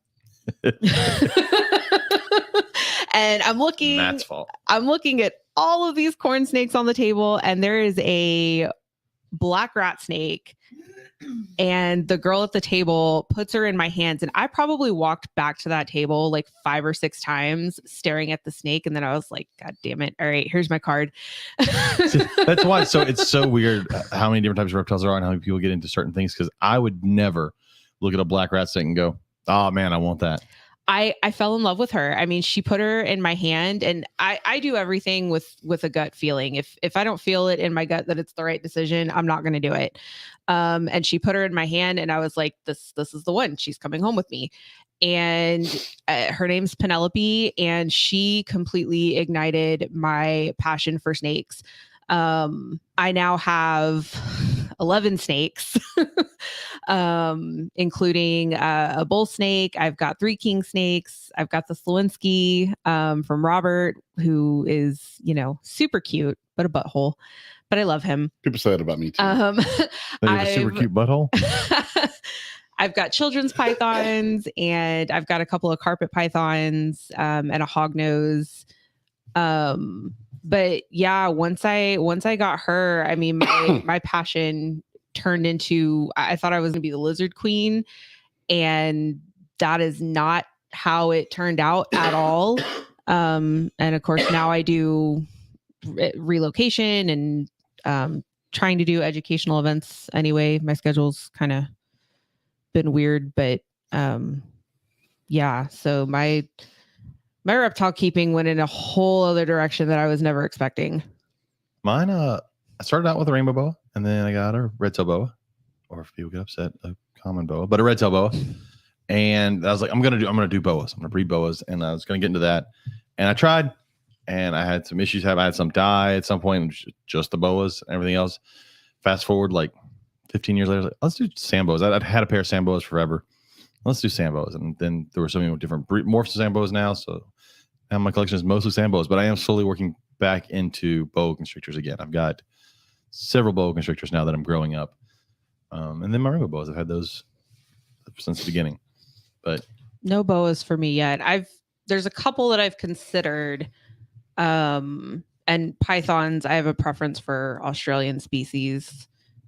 And I'm looking Matt's fault. at all of these corn snakes on the table, and there is a black rat snake. And the girl at the table puts her in my hands, and I probably walked back to that table like 5 or 6 times staring at the snake. And then I was like, God damn it. All right, here's my card. That's why. So it's so weird how many different types of reptiles there are and how many people get into certain things. Because I would never look at a black rat snake and go, "Oh man, I want that." I fell in love with her. I mean, she put her in my hand, and I do everything with a gut feeling. If I don't feel it in my gut that it's the right decision, I'm not going to do it. And she put her in my hand, and I was like, this is the one. She's coming home with me. And her name's Penelope, and she completely ignited my passion for snakes. I now have 11 snakes, including a bull snake. I've got 3 king snakes. I've got the Slowinski from Robert, who is, super cute, but a butthole. But I love him. People say that about me too. They have a super I've- cute butthole. I've got children's pythons, and I've got a couple of carpet pythons and a hognose. But yeah, once I got her, I mean, my passion turned into, I thought I was gonna be the lizard queen, and that is not how it turned out at all. And of course now I do relocation and trying to do educational events anyway. My schedule's kind of been weird, but yeah, so my reptile keeping went in a whole other direction that I was never expecting. Mine, I started out with a rainbow boa, and then I got a red tail boa, or if people get upset, a common boa, but a red tail boa. And I was like, I'm gonna do boas. I'm gonna breed boas, and I was gonna get into that. And I tried, and I had some issues. I had some die at some point, just the boas and everything else. Fast forward like 15 years later, I was like, let's do sambos. I'd had a pair of sambos forever. Let's do sambos. And then there were so many different morphs of sambos now. So now my collection is mostly sambos, but I am slowly working back into boa constrictors again. I've got several boa constrictors now that I'm growing up. And then my rainbow boas, I've had those since the beginning. But no boas for me yet. There's a couple that I've considered. And pythons, I have a preference for Australian species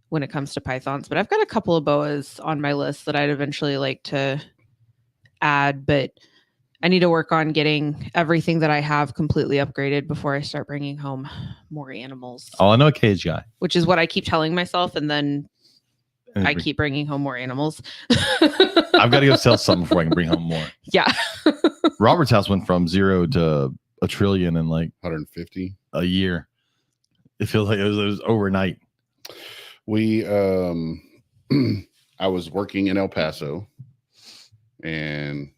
when it comes to pythons, but I've got a couple of boas on my list that I'd eventually like to add, but I need to work on getting everything that I have completely upgraded before I start bringing home more animals, I know a cage guy. which is what I keep telling myself. And then And I keep bringing home more animals. I've got to go sell something before I can bring home more. Yeah. Robert's house went from 0 to $1 trillion in like 150. a year. It feels like it was overnight. We I was working in El Paso, and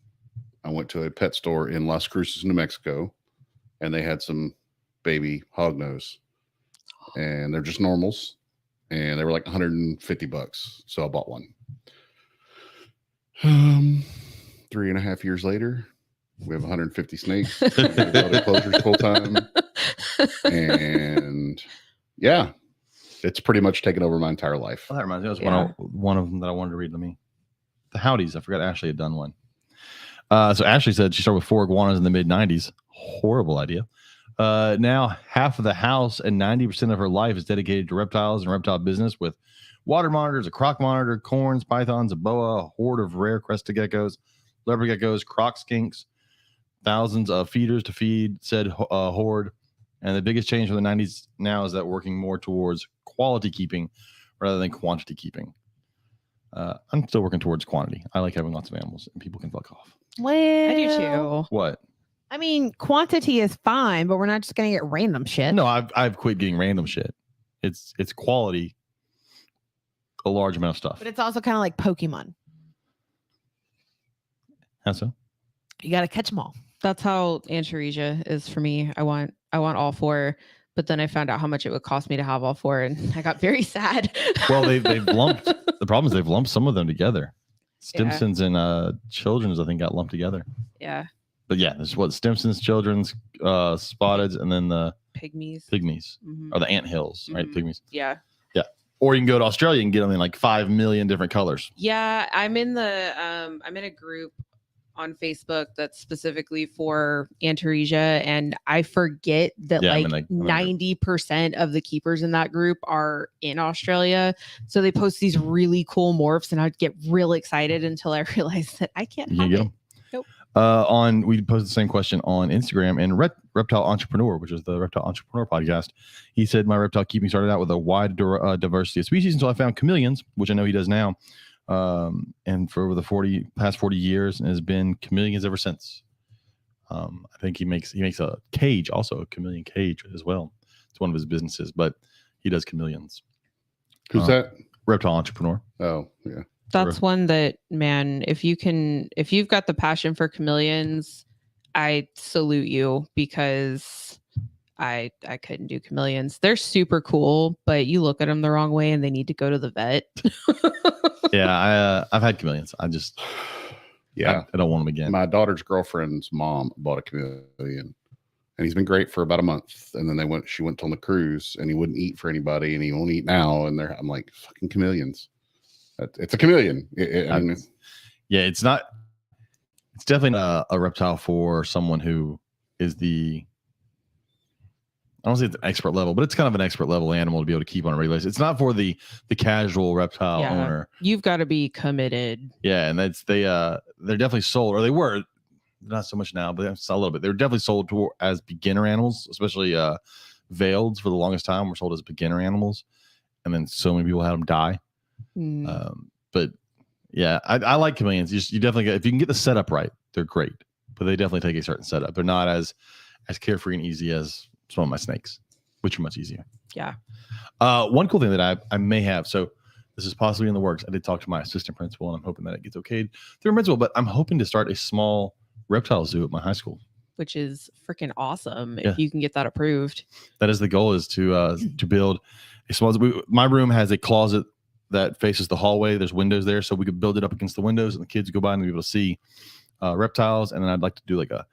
I went to a pet store in Las Cruces, New Mexico, and they had some baby hognose, and they're just normals, and they were like $150. So I bought one. 3.5 years later, we have 150 snakes. Closures full time, and yeah, it's pretty much taken over my entire life. Well, that reminds me. That was one of them that I wanted to read to me. The Howdies. I forgot Ashley had done one. So Ashley said she started with 4 iguanas in the mid 90s. Horrible idea. Now half of the house and 90% of her life is dedicated to reptiles and reptile business with water monitors, a croc monitor, corns, pythons, a boa, a horde of rare crested geckos, leopard geckos, croc skinks, thousands of feeders to feed said horde. And the biggest change from the 90s now is that working more towards quality keeping rather than quantity keeping. I'm still working towards quantity. I like having lots of animals, and people can fuck off. Well, I do too. What? I mean, quantity is fine, but we're not just going to get random shit. No, I've quit getting random shit. It's quality, a large amount of stuff. But it's also kind of like Pokemon. How so? You got to catch them all. That's how Antaresia is for me. I want all 4, but then I found out how much it would cost me to have all 4, and I got very sad. Well, they've lumped. The problem is they've lumped some of them together. Stimson's and Children's, I think, got lumped together. Yeah. But yeah, there's what Stimson's, Children's, Spotted's, and then the Pygmies. Or the Anthills, right? Pygmies. Yeah. Yeah. Or you can go to Australia and get them in like 5 million different colors. Yeah, I'm in a group on Facebook that's specifically for Antaresia, and I forget that 90% of the keepers in that group are in Australia. So they post these really cool morphs, and I'd get real excited until I realized that I can't You have get it. them. Nope. We posted the same question on Instagram, and Reptile Entrepreneur, which is the Reptile Entrepreneur podcast, he said my reptile keeping started out with a wide diversity of species until I found chameleons, which I know he does now. And for over the past 40 years, and has been chameleons ever since. I think he makes a cage, also a chameleon cage as well. It's one of his businesses, but he does chameleons. Who's that? Reptile Entrepreneur. Oh, yeah. That's one that, man, if you've got the passion for chameleons, I salute you, because I couldn't do chameleons. They're super cool, but you look at them the wrong way and they need to go to the vet. Yeah, I've had chameleons. I just, Yeah. I don't want them again. My daughter's girlfriend's mom bought a chameleon, and he's been great for about a month. And then she went on the cruise, and he wouldn't eat for anybody, and he won't eat now. And I'm like, fucking chameleons. It's a chameleon. I mean, yeah, it's definitely not a reptile for someone who is I don't say it's an expert level, but it's kind of an expert level animal to be able to keep on a regular basis. It's not for the casual reptile owner. You've got to be committed. Yeah, and they're definitely sold, or they were, not so much now, but a little bit. They're definitely sold as beginner animals, especially veileds for the longest time were sold as beginner animals, and then so many people had them die. But yeah, I like chameleons. You definitely if you can get the setup right, they're great, but they definitely take a certain setup. They're not as carefree and easy as some of my snakes, which are much easier. Yeah. One cool thing that I may have, so this is possibly in the works. I did talk to my assistant principal, and I'm hoping that it gets okayed through principal, but I'm hoping to start a small reptile zoo at my high school. Which is freaking awesome if you can get that approved. That is the goal, is to build a small, my room has a closet that faces the hallway. There's windows there, so we could build it up against the windows, and the kids go by and be able to see reptiles. And then I'd like to do like a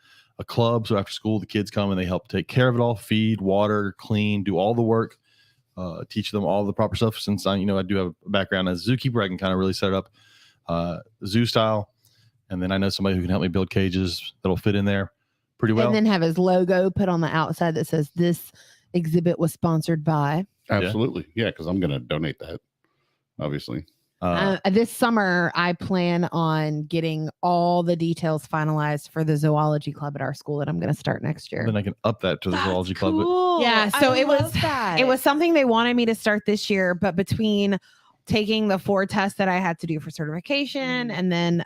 club, so after school the kids come and they help take care of it all, feed, water, clean, do all the work, teach them all the proper stuff. Since I do have a background as a zookeeper, I can kind of really set it up zoo style. And then I know somebody who can help me build cages that'll fit in there pretty well. And then have his logo put on the outside that says this exhibit was sponsored by. Absolutely. Yeah, because I'm going to donate that, obviously. This summer, I plan on getting all the details finalized for the zoology club at our school that I'm going to start next year. Then I can up that to the zoology club. Cool. Yeah, so it was that. It was something they wanted me to start this year, but between taking the 4 tests that I had to do for certification and then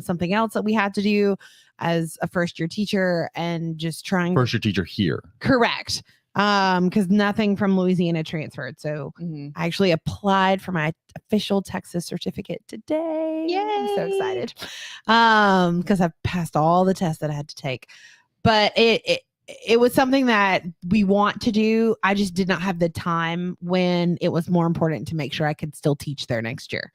something else that we had to do as a first-year teacher and just trying First year teacher here. correct. Because nothing from Louisiana transferred. So I actually applied for my official Texas certificate today. I'm so excited. Because I've passed all the tests that I had to take. But it was something that we want to do. I just did not have the time when it was more important to make sure I could still teach there next year.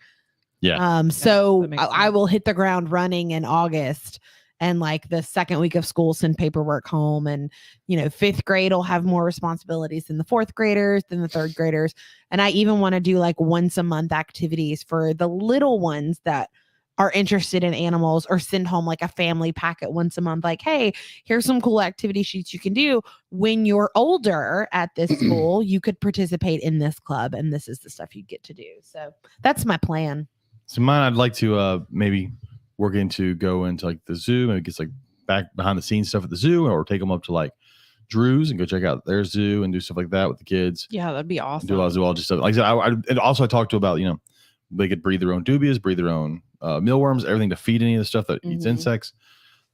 Yeah. So that makes I will hit the ground running in August. And like the second week of school, send paperwork home. And, 5th grade will have more responsibilities than the 4th graders, than the 3rd graders. And I even want to do like once a month activities for the little ones that are interested in animals, or send home like a family packet once a month. Like, hey, here's some cool activity sheets you can do. When you're older at this school, you could participate in this club, and this is the stuff you get to do. So that's my plan. So mine, I'd like to maybe working to go into like the zoo, maybe get like back behind the scenes stuff at the zoo, or take them up to like Drew's and go check out their zoo and do stuff like that with the kids. Yeah, that'd be awesome. Do a lot of zoology stuff. Like I said, and also I talked to about, they could breed their own dubias, breed their own mealworms, everything to feed any of the stuff that eats insects.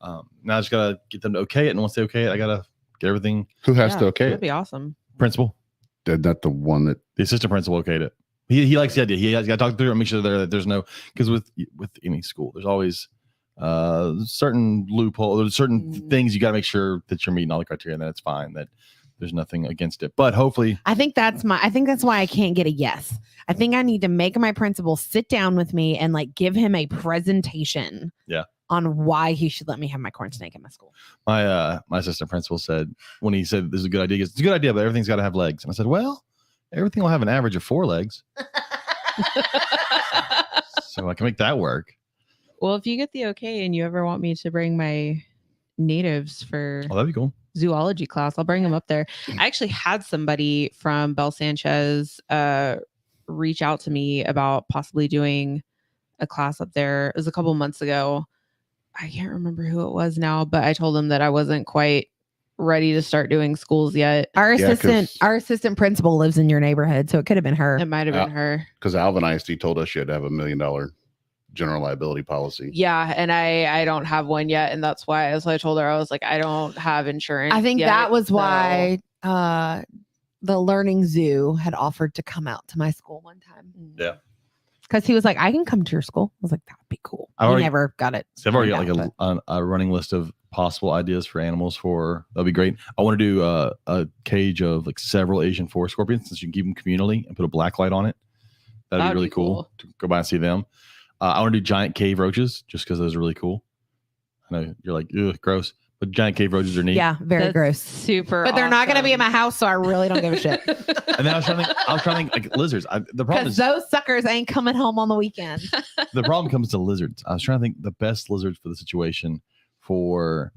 Now I just gotta get them to okay it, and once they okay it, I gotta get everything. Who has to okay That'd it? be awesome. Principal, Not the one that. the assistant principal okayed it. He likes the idea. He has got to talk through and make sure that there's no, because with any school, there's always certain loophole, there's certain things you got to make sure that you're meeting all the criteria, and that it's fine, that there's nothing against it. But hopefully, I think that's why I can't get a yes. I think I need to make my principal sit down with me and like give him a presentation. Yeah. On why he should let me have my corn snake in my school. my assistant principal said, when he said this is a good idea, he goes, it's a good idea, but everything's got to have legs. And I said, well, everything will have an average of 4 legs. So I can make that work. Well, if you get the okay and you ever want me to bring my natives for Oh, that'd be cool. zoology class, I'll bring them up there. I actually had somebody from Bell Sanchez reach out to me about possibly doing a class up there. It was a couple months ago. I can't remember who it was now, but I told them that I wasn't quite ready to start doing schools yet. Our Yeah, assistant principal lives in your neighborhood, so it could have been her. It might have been her. Because Alvin ISD told us you had to have $1 million general liability policy. Yeah, and I don't have one yet, and that's why. As I told her, I was like, I don't have insurance. I think yet, that was so- why the Learning Zoo had offered to come out to my school one time. Yeah. Because he was like, I can come to your school. I was like, that would be cool. I He already- never got it. So I've already got figured out, like a running list of possible ideas for animals that'll be great. I want to do a cage of like several Asian forest scorpions, since you can keep them communally and put a black light on it. That'd be really cool to go by and see them. I want to do giant cave roaches, just because those are really cool. I know you're like, ugh, gross, but giant cave roaches are neat. Yeah, very That's gross. Super, But they're not going to be in awesome. my house, so I really don't give a shit. And then I was trying to think like lizards. The problem Because is those suckers ain't coming home on the weekend. the problem comes to lizards. I was trying to think the best lizards for the situation for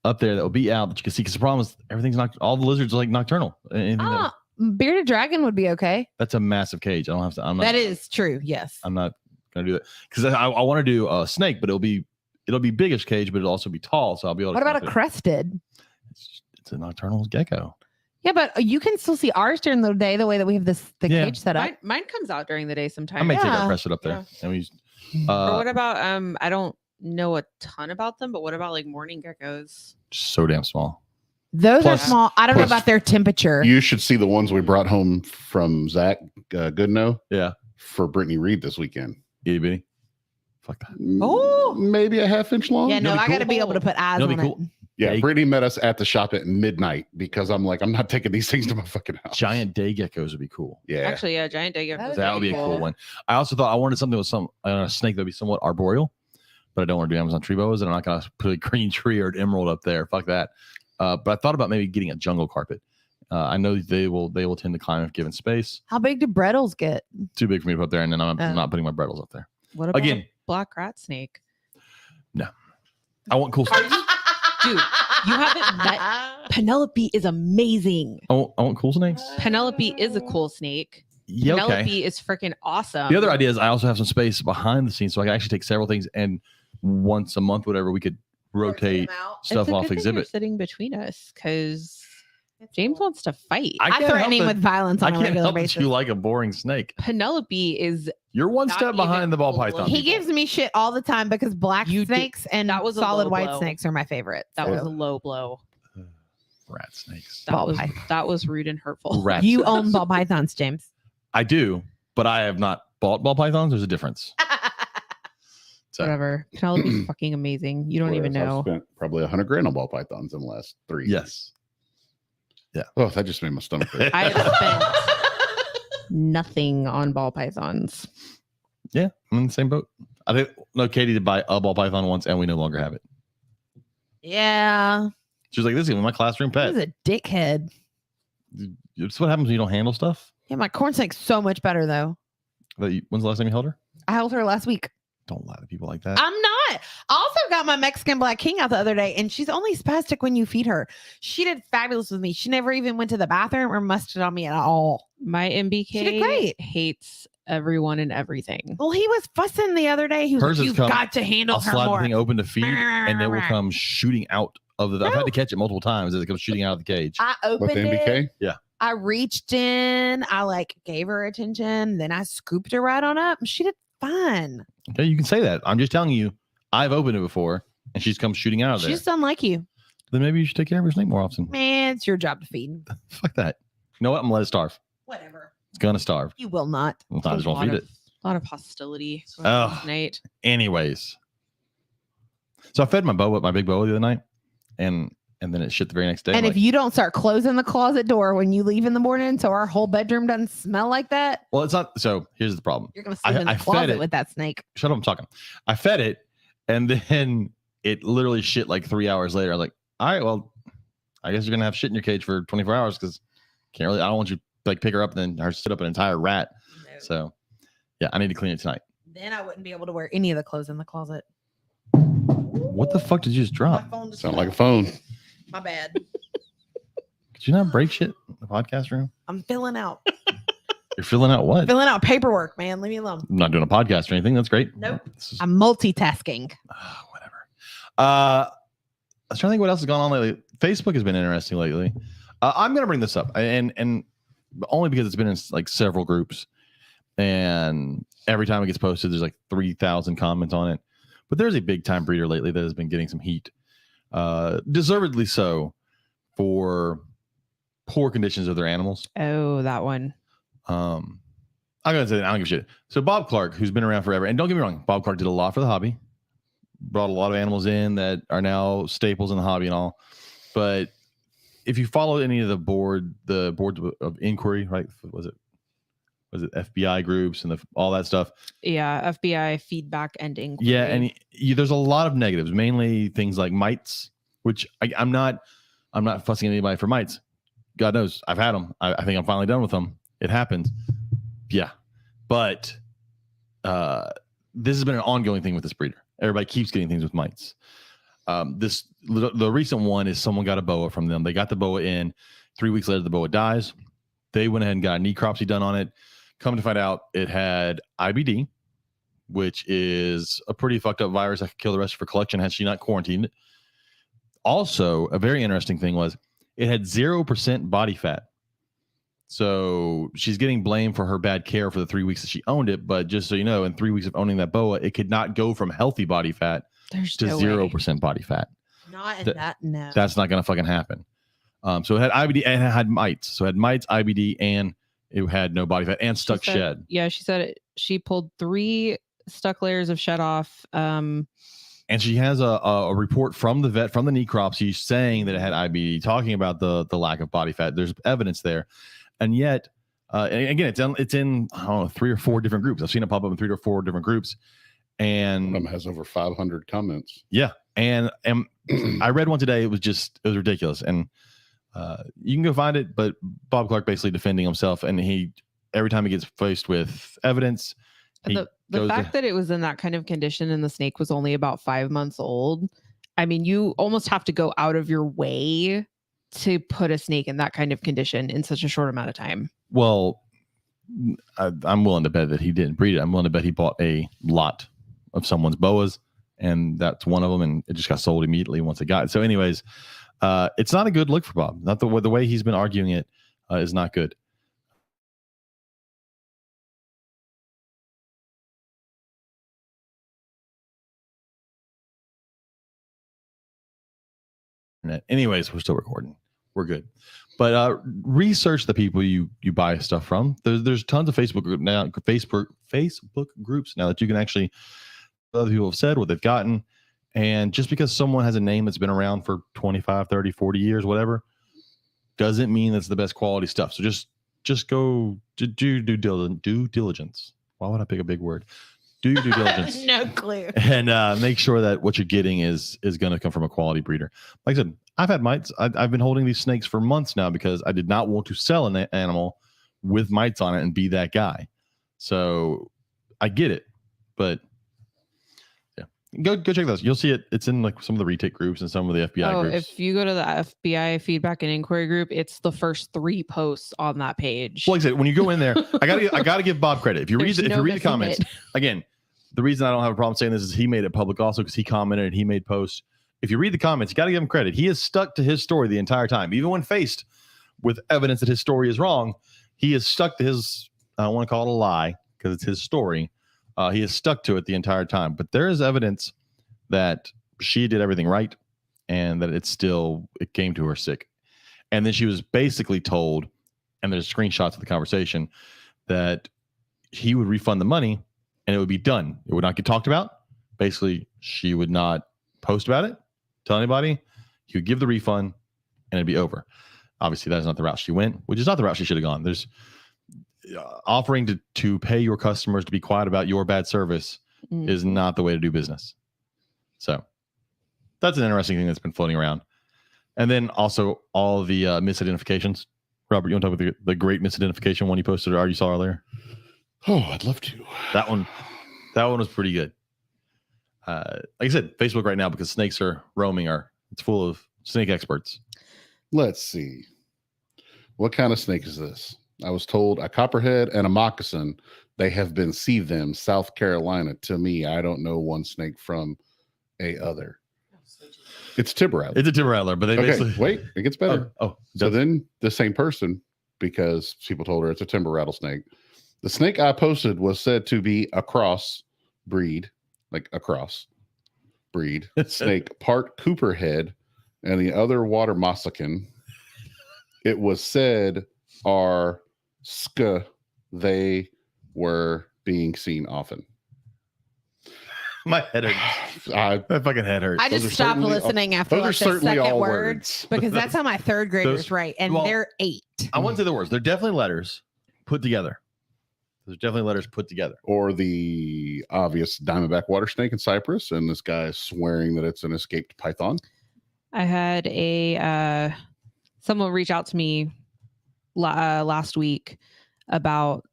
up there that will be out that you can see. Because the problem is everything's not, all the lizards are like nocturnal. Anything that- Bearded dragon would be okay. that's a massive cage. I don't have to. I'm not, That is true. Yes. I'm not gonna do that because I want to do a snake, but it'll be biggish cage, but it'll also be tall, so I'll be able to. What about a fit it. crested? It's a nocturnal gecko. Yeah, but you can still see ours during the day the way that we have the Yeah. cage set up. Mine comes out during the day I sometimes. may take Yeah. our crested up there, and we. Or what about I don't know a ton about them, but what about like morning geckos? So damn small. Those Plus- are small. I don't know plus about their temperature. You should see the ones we brought home from Zach Goodnow Yeah, for Brittany Reed this weekend. itty bitty. Fuck that. Oh. Maybe a half-inch long. Yeah, no, It'll be I got to cool. be able to put eyes It'll on be cool. it. Yeah, Yeah, Brittany met us at the shop at midnight because I'm like, I'm not taking these things to my fucking house. Giant day geckos would be cool. Yeah. Actually, yeah, giant day That geckos. That would be a cool one. I also thought I wanted something with some a snake that'd be somewhat arboreal, but I don't want to do Amazon tree boas, and I'm not gonna put a green tree or an emerald up there. Fuck that. But I thought about maybe getting a jungle carpet. I know they will tend to climb if given space. How big do Brettles get? Too big for me to put up there, and then I'm Oh. not putting my Brettles up there. What about Again, black rat snake. I want cool snakes. Dude, you haven't met Penelope is amazing. I want cool snakes. Penelope is a cool snake. Yeah, okay. Penelope is freaking awesome. The other idea is I also have some space behind the scenes, so I can actually take several things, and once a month, whatever, we could rotate stuff It's a off good thing you're exhibit. sitting between us because James wants to fight. I I can't threaten help him it. with violence I on a can't regular help that basis. you like a boring snake. Penelope is You're one Not step even behind the ball close. python. He people. gives me shit all the time because black You did- snakes and that was a solid low white blow. snakes are my favorite. that So. was a low blow. rat snakes. Ball python. That was rude and hurtful. Rat You snakes. own ball pythons, James. I do, but I have not bought ball pythons. There's a difference. So, Whatever. Penelope's fucking amazing. You don't even Whereas know. I've spent probably $100,000 on ball pythons in the last 3 years. yes. Oh, that just made my stomach hurt. I have spent nothing on ball pythons. Yeah, I'm in the same boat. I think no, Katie did buy a ball python once, and we no longer have it. Yeah. She was like, "This is my classroom pet." He's a dickhead. It's what happens when you don't handle stuff. Yeah, my corn snake's so much better though. When's the last time you held her? I held her last week. Don't lie to people like that. I'm not. I also got my Mexican Black King out the other day, and she's only spastic when you feed her. She did fabulous with me. She never even went to the bathroom or musted on me at all. My MBK She did great. hates everyone and everything. Well, he was fussing the other day. He was Hers like, has "You've come- got to handle I'll her slide more." the thing open to feed, and it will come shooting out of the. I've had to catch it multiple times as it comes shooting out of the cage. I With opened the it. MBK? I reached in. I like gave her attention. Then I scooped her right on up. She did fine. Okay, you can say that. I'm just telling you, I've opened it before, and she's come shooting out of there. She's done like you. Then maybe you should take care of your snake more often. Man, it's your job to feed. Fuck that. You know what? I'm gonna let it starve. Whatever. It's gonna starve. You will not. I just won't feed it. A lot of hostility going Oh. on tonight. Anyways, so I fed my big boa the other night, and then it shit the very next day. And I'm if like, you don't start closing the closet door when you leave in the morning, so our whole bedroom doesn't smell like that, well, it's not. So here's the problem. you're gonna sleep in the I fed closet it. with that snake. Shut up, I'm talking. I fed it, and then it literally shit like 3 hours later. I was like, all right, well, I guess you're gonna have shit in your cage for 24 hours because can't really. I don't want you to like pick her up and then her sit up an entire rat. So yeah, I need to clean it tonight. Then I wouldn't be able to wear any of the clothes in the closet. What the fuck did you just drop? phone just Sound like a phone. My bad. Could you not break shit in the podcast room? I'm filling out. You're filling out what? Filling out paperwork, man. Leave me alone. I'm not doing a podcast or anything. That's great. Nope. This is- I'm multitasking. whatever. I was trying to think what else has gone on lately. Facebook has been interesting lately. I'm going to bring this up, and only because it's been in like several groups, and every time it gets posted, there's like 3,000 comments on it. But there's a big time breeder lately that has been getting some heat, deservedly so, for poor conditions of their animals. Oh, that one. I'm gonna say that I don't give a shit. So Bob Clark, who's been around forever, and don't get me wrong, Bob Clark did a lot for the hobby, brought a lot of animals in that are now staples in the hobby and all. But if you follow any of the boards of inquiry, right? Was it FBI groups and all that stuff? Yeah, FBI feedback and inquiry. Yeah, and there's a lot of negatives, mainly things like mites, which I'm not fussing anybody for mites. God knows I've had them. I think I'm finally done with them. It happens. Yeah. But this has been an ongoing thing with this breeder. Everybody keeps getting things with mites. The recent one is someone got a boa from them. They got the boa in. 3 weeks later, the boa dies. They went ahead and got a necropsy done on it. Come to find out, it had IBD, which is a pretty fucked up virus that could kill the rest of her collection had she not quarantined it. Also, a very interesting thing was it had 0% body fat. So she's getting blamed for her bad care for the 3 weeks that she owned it. But just so you know, in 3 weeks of owning that boa, it could not go from healthy body fat There's to no way. 0% body fat. Not in Th- that. No. That's not going to fucking happen. So it had IBD and it had mites. So it had mites, IBD, and it had no body fat and stuck She said- shed. Yeah, she said she pulled 3 stuck layers of shed off. And she has a report from the vet, from the necropsy, saying that it had IBD, talking about the lack of body fat. There's evidence there. And yet, and again, it's in, I don't know, 3 or 4 different groups. I've seen it pop up in 3 or 4 different groups. One And of them has over 500 comments. yeah, and I read one today. It was ridiculous. And you can go find it, but Bob Clark basically defending himself. And every time he gets faced with evidence, He The goes fact that it was in that kind of condition and the snake was only about 5 months old, I mean, you almost have to go out of your way to put a snake in that kind of condition in such a short amount of time. Well, I'm willing to bet that he didn't breed it. I'm willing to bet he bought a lot of someone's boas, and that's one of them, and it just got sold immediately once it got it. So anyways, it's not a good look for Bob. Not the way he's been arguing it is not good. Anyways, we're still recording. We're good. But research the people you buy stuff from. There's tons of Facebook groups now that you can actually, other people have said what they've gotten. And just because someone has a name that's been around for 25, 30, 40 years, whatever, doesn't mean that's the best quality stuff. So just go to do due diligence. Why would I pick a big word? Do your due diligence. No clue. And make sure that what you're getting is going to come from a quality breeder. Like I said, I've had mites. I've been holding these snakes for months now because I did not want to sell an animal with mites on it and be that guy. So I get it, but yeah, go check those. You'll see it. It's in like some of the retake groups and some of the FBI groups. If you go to the FBI feedback and inquiry group, it's the first 3 posts on that page. Well, like I said, when you go in there, I gotta give Bob credit. If you read the comments, it. Again, the reason I don't have a problem saying this is he made it public also because he commented and he made posts. If you read the comments, you got to give him credit. He has stuck to his story the entire time. Even when faced with evidence that his story is wrong, he has stuck to his, I don't want to call it a lie because it's his story. He has stuck to it the entire time. But there is evidence that she did everything right and that it came to her sick. And then she was basically told, and there's screenshots of the conversation, that he would refund the money and it would be done. It would not get talked about. Basically, she would not post about it, tell anybody. He would give the refund and it'd be over. Obviously, that is not the route she went, which is not the route she should have gone. There's offering to pay your customers to be quiet about your bad service is not the way to do business. So that's an interesting thing that's been floating around. And then also all the misidentifications. Robert, you want to talk about the great misidentification one you posted or you saw earlier? Oh, I'd love to. That one was pretty good. Like I said, Facebook right now, because snakes are roaming, it's full of snake experts. Let's see. What kind of snake is this? I was told a copperhead and a moccasin. They have been see them, South Carolina. To me, I don't know one snake from a other. It's timber rattler. It's a timber rattler, but they basically wait, it gets better. So then the same person, because people told her it's a timber rattlesnake. The snake I posted was said to be a cross breed, like a cross breed snake, part Cooperhead and the other water moccasin. It was said are they were being seen often. My head hurts. My fucking head hurts. I just stopped listening after like the second word because that's how my third graders write, and they're 8. I won't say the words. They're definitely letters put together. There's definitely letters put together. Or the obvious diamondback water snake in Cyprus, and this guy is swearing that it's an escaped python. I had someone reach out to me last week about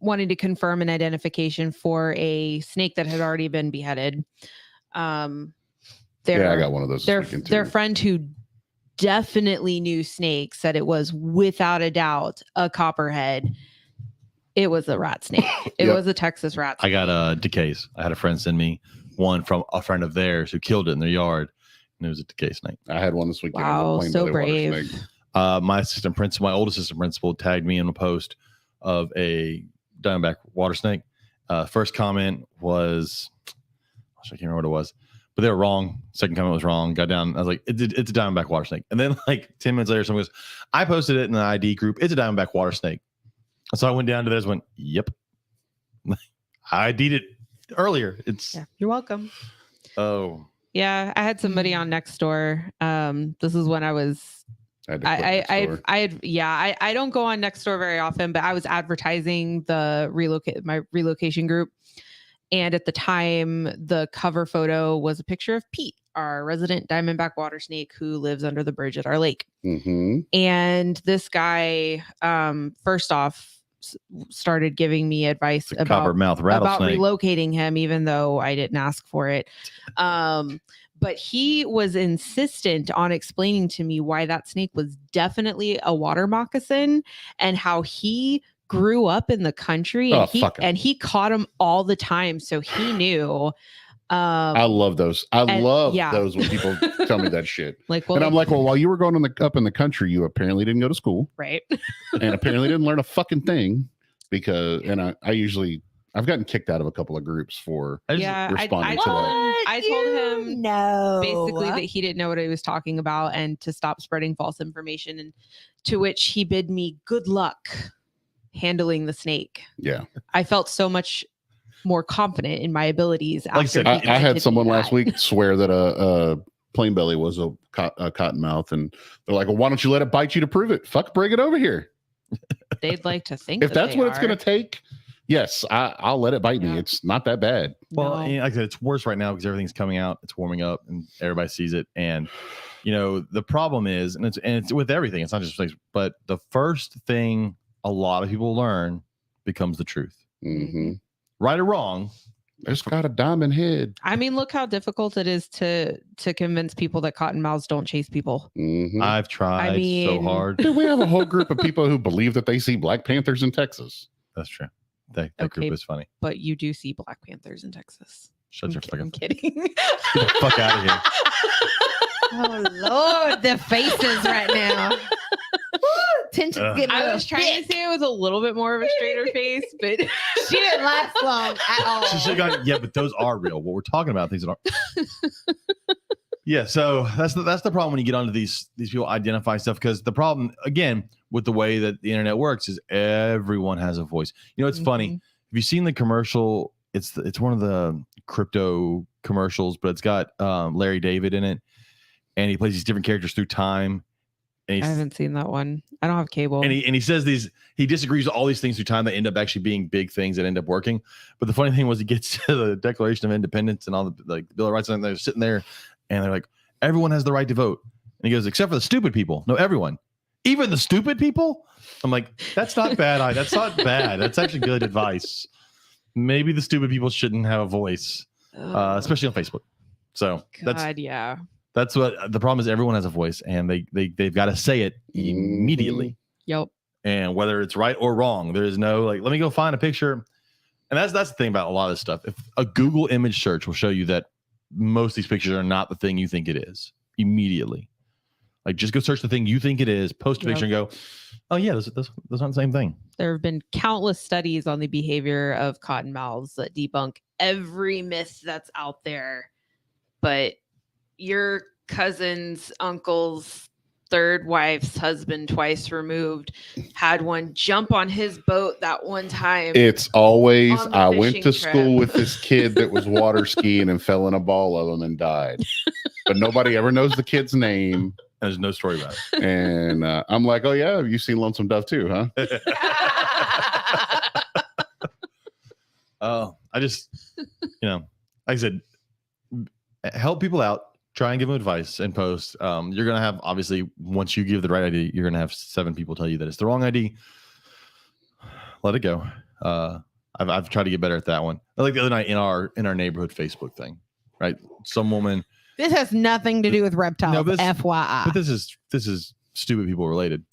wanting to confirm an identification for a snake that had already been beheaded. I got one of those. Their friend who definitely knew snakes said it was without a doubt a copperhead. It was a rat snake. It was a Texas rat snake. I got decays. I had a friend send me one from a friend of theirs who killed it in their yard, and it was a decay snake. I had one this weekend. Wow, so brave. My old assistant principal tagged me in a post of a diamondback water snake. First comment was, I can't remember what it was, but they were wrong. Second comment was wrong. Got down. I was like, it's a diamondback water snake. And then like 10 minutes later, someone goes, I posted it in the ID group. It's a diamondback water snake. So I went down to theirs, went, yep. I ID'd it earlier. You're welcome. Oh. Yeah, I had somebody on Nextdoor. This is when I was I don't go on Nextdoor very often, but I was advertising my relocation group. And at the time, the cover photo was a picture of Pete, our resident diamondback water snake who lives under the bridge at our lake. Mm-hmm. And this guy, first off, started giving me advice It's a coppermouth about rattlesnake. relocating him, even though I didn't ask for it. But he was insistent on explaining to me why that snake was definitely a water moccasin and how he grew up in the country and he caught them all the time. So he knew. I love those. I love those when people tell me that shit. Like, well, and I'm like, well, while you were going up in the country, you apparently didn't go to school. Right. And apparently didn't learn a fucking thing because, and I've gotten kicked out of a couple of groups for responding to that. I told him basically that he didn't know what he was talking about and to stop spreading false information. And to which he bid me good luck handling the snake. Yeah. I felt so much more confident in my abilities. Like I said, I had someone last week swear that a plain belly was a cottonmouth, and they're like, well, why don't you let it bite you to prove it? Fuck, bring it over here. They'd like to think if that's what it's going to take. Yes, I'll let it bite me. It's not that bad. Well, like I said, it's worse right now because everything's coming out. It's warming up, and everybody sees it. And the problem is, and it's with everything. It's not just things, but the first thing a lot of people learn becomes the truth. Mm-hmm. Right or wrong. It's got a diamond head. I mean, look how difficult it is to convince people that cottonmouths don't chase people. Mm-hmm. I've tried so hard. Dude, we have a whole group of people who believe that they see Black Panthers in Texas. That's true. That group is funny. But you do see Black Panthers in Texas. Shut your fucking. I'm kidding. Get the fuck out of here. Oh Lord, the faces right now. Tension's getting. I was trying to say it was a little bit more of a straighter face, but she didn't last long at all. She should have gone, yeah, but those are real. What we're talking about, things that aren't. Yeah, so that's the problem when you get onto these people identify stuff, because the problem again with the way that the internet works is everyone has a voice. It's funny. Have you seen the commercial? It's one of the crypto commercials, but it's got Larry David in it, and he plays these different characters through time. I haven't seen that one. I don't have cable. And he says he disagrees with all these things through time that end up actually being big things that end up working. But the funny thing was, he gets to the Declaration of Independence and all the Bill of Rights, and they're sitting there and they're like, everyone has the right to vote. And he goes, except for the stupid people. No, everyone. Even the stupid people? I'm like, that's not bad. That's not bad. That's actually good advice. Maybe the stupid people shouldn't have a voice, especially on Facebook. So that's what the problem is. Everyone has a voice, and they've got to say it immediately. Yep. And whether it's right or wrong, there is no let me go find a picture. And that's the thing about a lot of this stuff. If a Google image search will show you that most of these pictures are not the thing you think it is immediately. Like, just go search the thing you think it is, post a picture, and go, oh yeah, those aren't the same thing. There have been countless studies on the behavior of cottonmouths that debunk every myth that's out there. But your cousin's uncle's third wife's husband, twice removed, had one jump on his boat that one time. It's always, I went to school with this kid that was water skiing and fell in a ball of them and died. But nobody ever knows the kid's name. There's no story about it. And I'm like, oh yeah, you've seen Lonesome Dove too, huh? Oh, I just, like I said, help people out. Try and give them advice and post. You're going to have, obviously, once you give the right ID, you're going to have 7 people tell you that it's the wrong ID. Let it go. I've tried to get better at that one. Like the other night in our neighborhood Facebook thing, right? Some woman. This has nothing to do with reptiles, FYI. But this is stupid people related.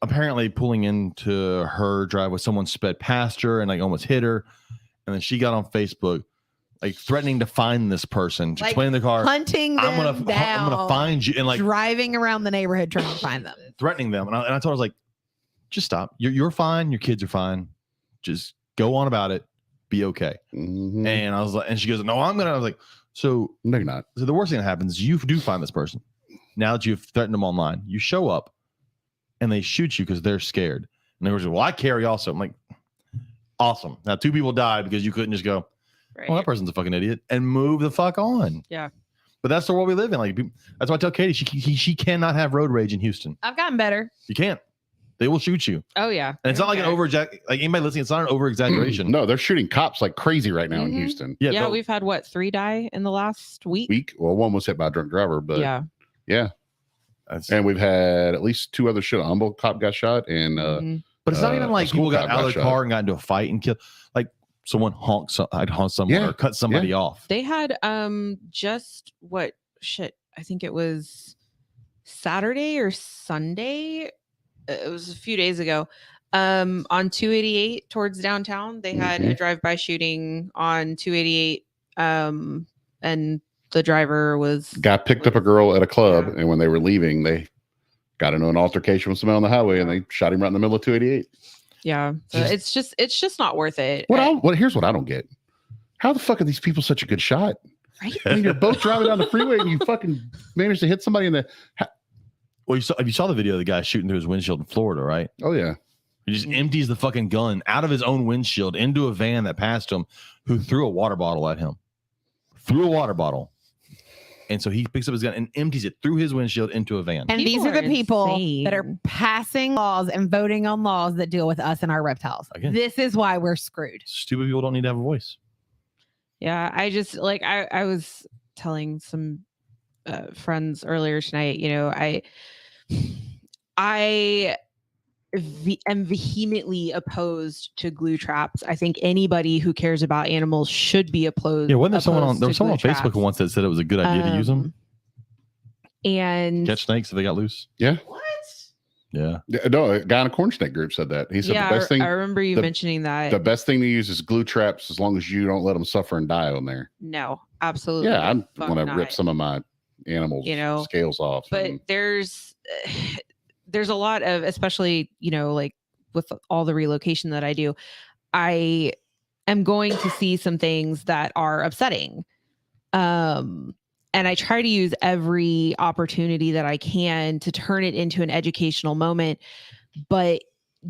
Apparently pulling into her driveway, someone sped past her and almost hit her. And then she got on Facebook, threatening to find this person, to explain the car, hunting them down. I'm gonna find you, and driving around the neighborhood trying to find them, threatening them. And I told her, I was like, just stop. You're fine. Your kids are fine. Just go on about it. Be okay. Mm-hmm. And I was like, and she goes, no, I'm gonna. I was like, so no, you're not. So the worst thing that happens is you do find this person. Now that you've threatened them online, you show up, and they shoot you because they're scared. And they were like, well, I carry also. I'm like, awesome. Now 2 people died because you couldn't just go, well, that person's a fucking idiot, and move the fuck on. Yeah. But that's the world we live in. That's why I tell Katie she cannot have road rage in Houston. I've gotten better. You can't. They will shoot you. Oh yeah. And it's not like anybody listening. It's not an over exaggeration. No, they're shooting cops like crazy right now in Houston. Yeah, we've had 3 die in the last week. Well, one was hit by a drunk driver, but yeah. And we've had at least 2 other shit. A Humboldt cop got shot, and But it's not even a like school people got cop out of the shot. car and got into a fight and killed. Like someone honked someone Yeah, or cut somebody off. They had just what shit. I think it was Saturday or Sunday. It was a few days ago. On 288 towards downtown, they had a drive-by shooting on 288. And the driver got picked up a girl at a club, Yeah. and when they were leaving, they got into an altercation with someone on the highway, and they shot him right in the middle of 288. Yeah, so it's just not worth it. Here's what I don't get: how the fuck are these people such a good shot? Right? I mean, you're both driving down the freeway, and you fucking managed to hit somebody in the. Well, you saw the video of the guy shooting through his windshield in Florida, right? Oh yeah. He just empties the fucking gun out of his own windshield into a van that passed him, who threw a water bottle at him. Threw a water bottle. And so he picks up his gun and empties it through his windshield into a van. And People these are the are people insane. that are passing laws and voting on laws that deal with us and our reptiles. Again. This is why we're screwed. Stupid people don't need to have a voice. Yeah, I just like I was telling some friends earlier tonight, you know, I am vehemently opposed to glue traps. I think anybody who cares about animals should be opposed. Yeah, wasn't there someone on opposed to Facebook glue who traps. once that said it was a good idea to use them? And Catch snakes if they got loose? Yeah. What? Yeah. No, a guy in a corn snake group said that. He said yeah, the best thing. I remember you mentioning that. The best thing to use is glue traps, as long as you don't let them suffer and die on there. No, absolutely. Yeah, I fuck want to not. rip some of my animals' scales off. But and- there's a lot of, especially, you know, like with all the relocation that I do, I am going to see some things that are upsetting. And I try to use every opportunity that I can to turn it into an educational moment, but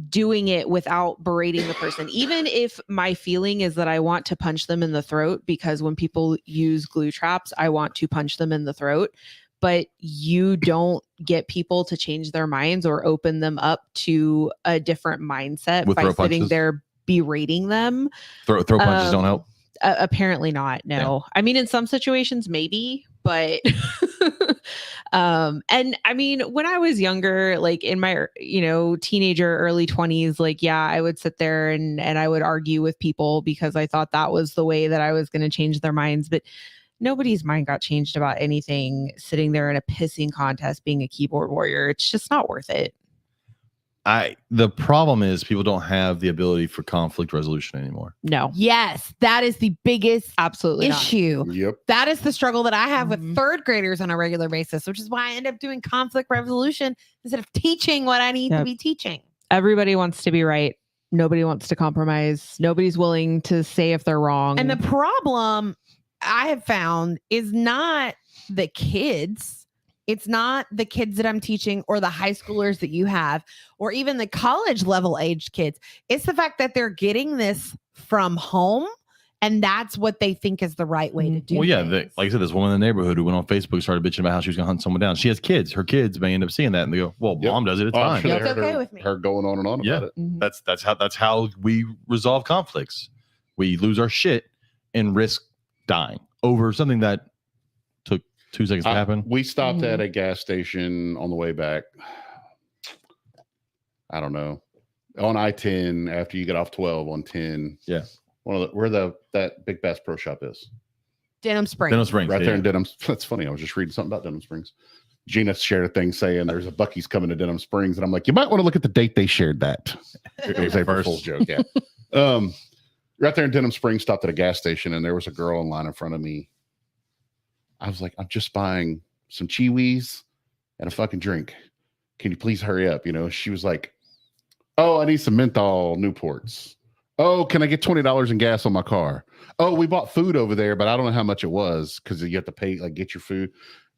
doing it without berating the person. Even if my feeling is that I want to punch them in the throat, because when people use glue traps, I want to punch them in the throat. But you don't get people to change their minds or open them up to a different mindset With by throw sitting punches? there berating them. Throw punches don't help. Apparently not. No. I mean, in some situations, maybe, but and I mean, when I was younger, like in my, you know, teenager, early 20s, like, yeah, I would sit there and I would argue with people because I thought that was the way that I was going to change their minds. But nobody's mind got changed about anything sitting there in a pissing contest being a keyboard warrior. It's just not worth it. The problem is people don't have the ability for conflict resolution anymore. No, Yes, that is the biggest absolutely not. issue. Yep. That is the struggle that I have Mhm. with third graders on a regular basis, which is why I end up doing conflict resolution instead of teaching what I need to Yep. be teaching. Everybody wants to be right. Nobody wants to compromise. Nobody's willing to say if they're wrong. And the problem I have found is not the kids. It's not the kids that I'm teaching or the high schoolers that you have, or even the college level aged kids. It's the fact that they're getting this from home, and that's what they think is the right way to do. Well, yeah, things. like I said, this woman in the neighborhood who went on Facebook started bitching about how she was going to hunt someone down. She has kids. Her kids may end up seeing that and they go, "Well, Yep. mom does it. It's Oh, I'm fine." sure they It's heard okay her, with me. her going on and on Yeah. about it. Mhm. That's how we resolve conflicts. We lose our shit and risk dying over something that took 2 seconds to happen. We stopped Mhm. at a gas station on the way back. I don't know, on I-10 after you get off 12 on 10. Yeah. Where that Big Bass Pro Shop is. Denham Springs. Denham Springs, Right yeah. there in Denham. That's funny. I was just reading something about Denham Springs. Gina shared a thing saying there's a Buc-ee's coming to Denham Springs, and I'm like, you might want to look at the date they shared that. It was April First. Fool's joke, yeah. Right there in Denham Springs, stopped at a gas station, and there was a girl in line in front of me. I was like, I'm just buying some Chiwis and a fucking drink. Can you please hurry up? You know, she was like, oh, I need some menthol Newports. Oh, can I get $20 in gas on my car? Oh, we bought food over there, but I don't know how much it was because you have to pay, like, get your food.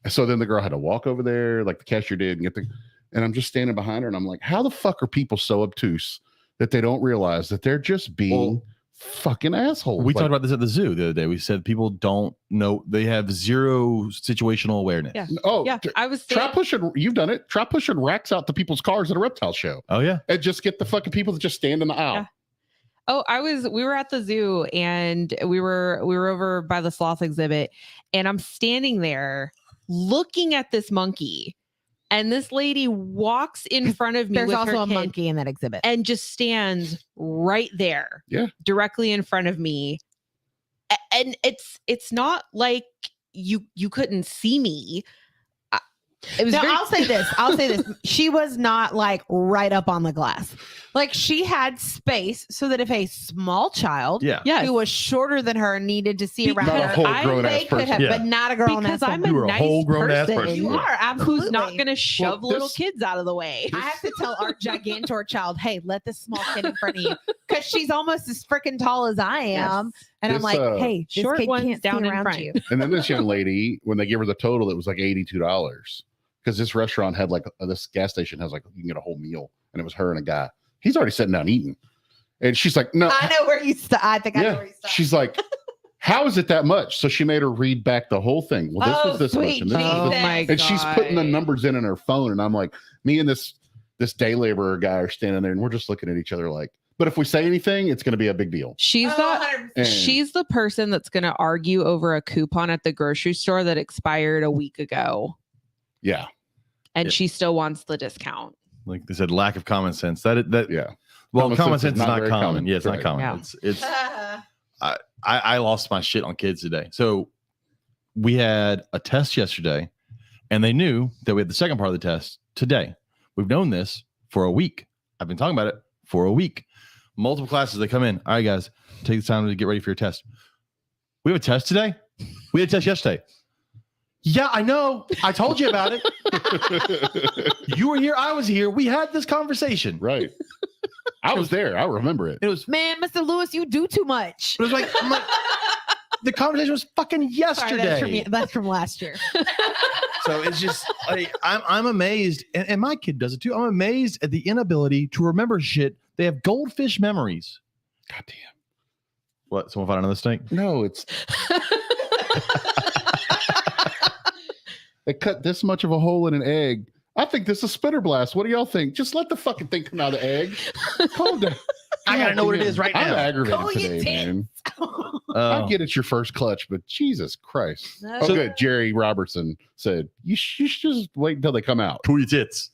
So then the girl had to walk over there, like the cashier did, and I'm just standing behind her, and I'm like, how the fuck are people so obtuse that they don't realize that they're just being fucking assholes? We talked about this at the zoo the other day. We said people don't know, they have zero situational awareness. Yeah. Oh, Yeah, I was try saying, pushing. You've done it. Try pushing racks out to people's cars at a reptile show, Oh, yeah. and just get the fucking people that just stand in the aisle. Yeah. we were at the zoo and we were over by the sloth exhibit, and I'm standing there looking at this monkey And this lady walks in front of me. There's with also her a kid monkey in that exhibit. and just stands right there. Yeah. Directly in front of me. And it's not like you couldn't see me. It was No, very- I'll say this. She was not like right up on the glass. Like she had space so that if a small child Yeah. Yes. who was shorter than her needed to see around Not a her, whole I- grown they ass could person. have, Yeah. but not a grown because ass I'm woman. You a were a nice whole grown-ass person. person. You are absolutely. Who's not going to shove little this- kids out of the way. I have to tell our gigantor child, hey, let this small kid in front of you because she's almost as freaking tall as I am. And I'm This, like, hey, this short kid ones can't down see in around front. you. And then this young lady, when they gave her the total, it was like $82 because this restaurant had like this gas station has like you can get a whole meal, and it was her and a guy. He's already sitting down eating, and she's like, "No, I know where you stop. I think I know yeah." where you stop. She's like, "How is it that much?" So she made her read back the whole thing. Well, this Oh, was this much, sweet and this was Oh this. my And she's putting the God. numbers in her phone, and I'm like, me and this day laborer guy are standing there, and we're just looking at each other like. But if we say anything, it's going to be a big deal. She's Oh, not. 100%. And She's the person that's going to argue over a coupon at the grocery store that expired a week ago, yeah, and Yeah. she still wants the discount. Like they said, lack of common sense. That yeah. well, common sense sense is not very common. Yeah, it's not Right. common. Yeah. It's I lost my shit on kids today. So we had a test yesterday, and they knew that we had the second part of the test today. We've known this for a week. I've been talking about it for a week. Multiple classes, they come in. All right, guys, take the time to get ready for your test. We have a test today? We had a test yesterday. Yeah, I know. I told you about it. You were here. I was here. We had this conversation. Right. I was there. I remember it. It was Man, Mr. Lewis, you do too much. It was like, I'm like, the conversation was fucking Sorry, yesterday. that's from last year. So it's just like I'm amazed, and my kid does it too. I'm amazed at the inability to remember shit. They have goldfish memories. God damn. What? Someone found another snake? No, it's they cut this much of a hole in an egg. I think this is spinner blast. What do y'all think? Just let the fucking thing come out of the egg. Calm down. I gotta know what it is right I'm now. aggravated Call your today, man. Oh. I get it's your first clutch, but Jesus Christ. No. Oh, So- good. Jerry Robertson said, you should just wait until they come out. Cool your tits.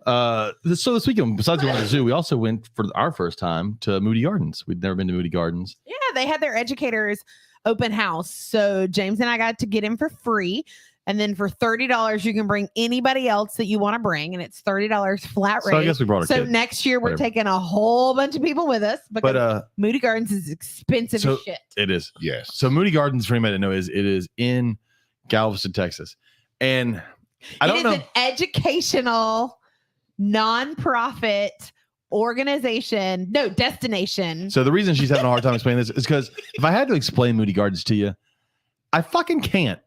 So this weekend, besides going to the zoo, we also went for our first time to Moody Gardens. We'd never been to Moody Gardens. Yeah, they had their educators open house. So James and I got to get in for free. And then for $30, you can bring anybody else that you want to bring. And it's $30 flat rate. So I guess we brought a So kid. next year we're Whatever. taking a whole bunch of people with us because But Moody Gardens is expensive so- as shit. it is. Yes. So Moody Gardens, for anybody to know, it is in Galveston, Texas. And I don't It know. is an educational, nonprofit destination. So the reason she's having a hard time explaining this is because if I had to explain Moody Gardens to you, I fucking can't.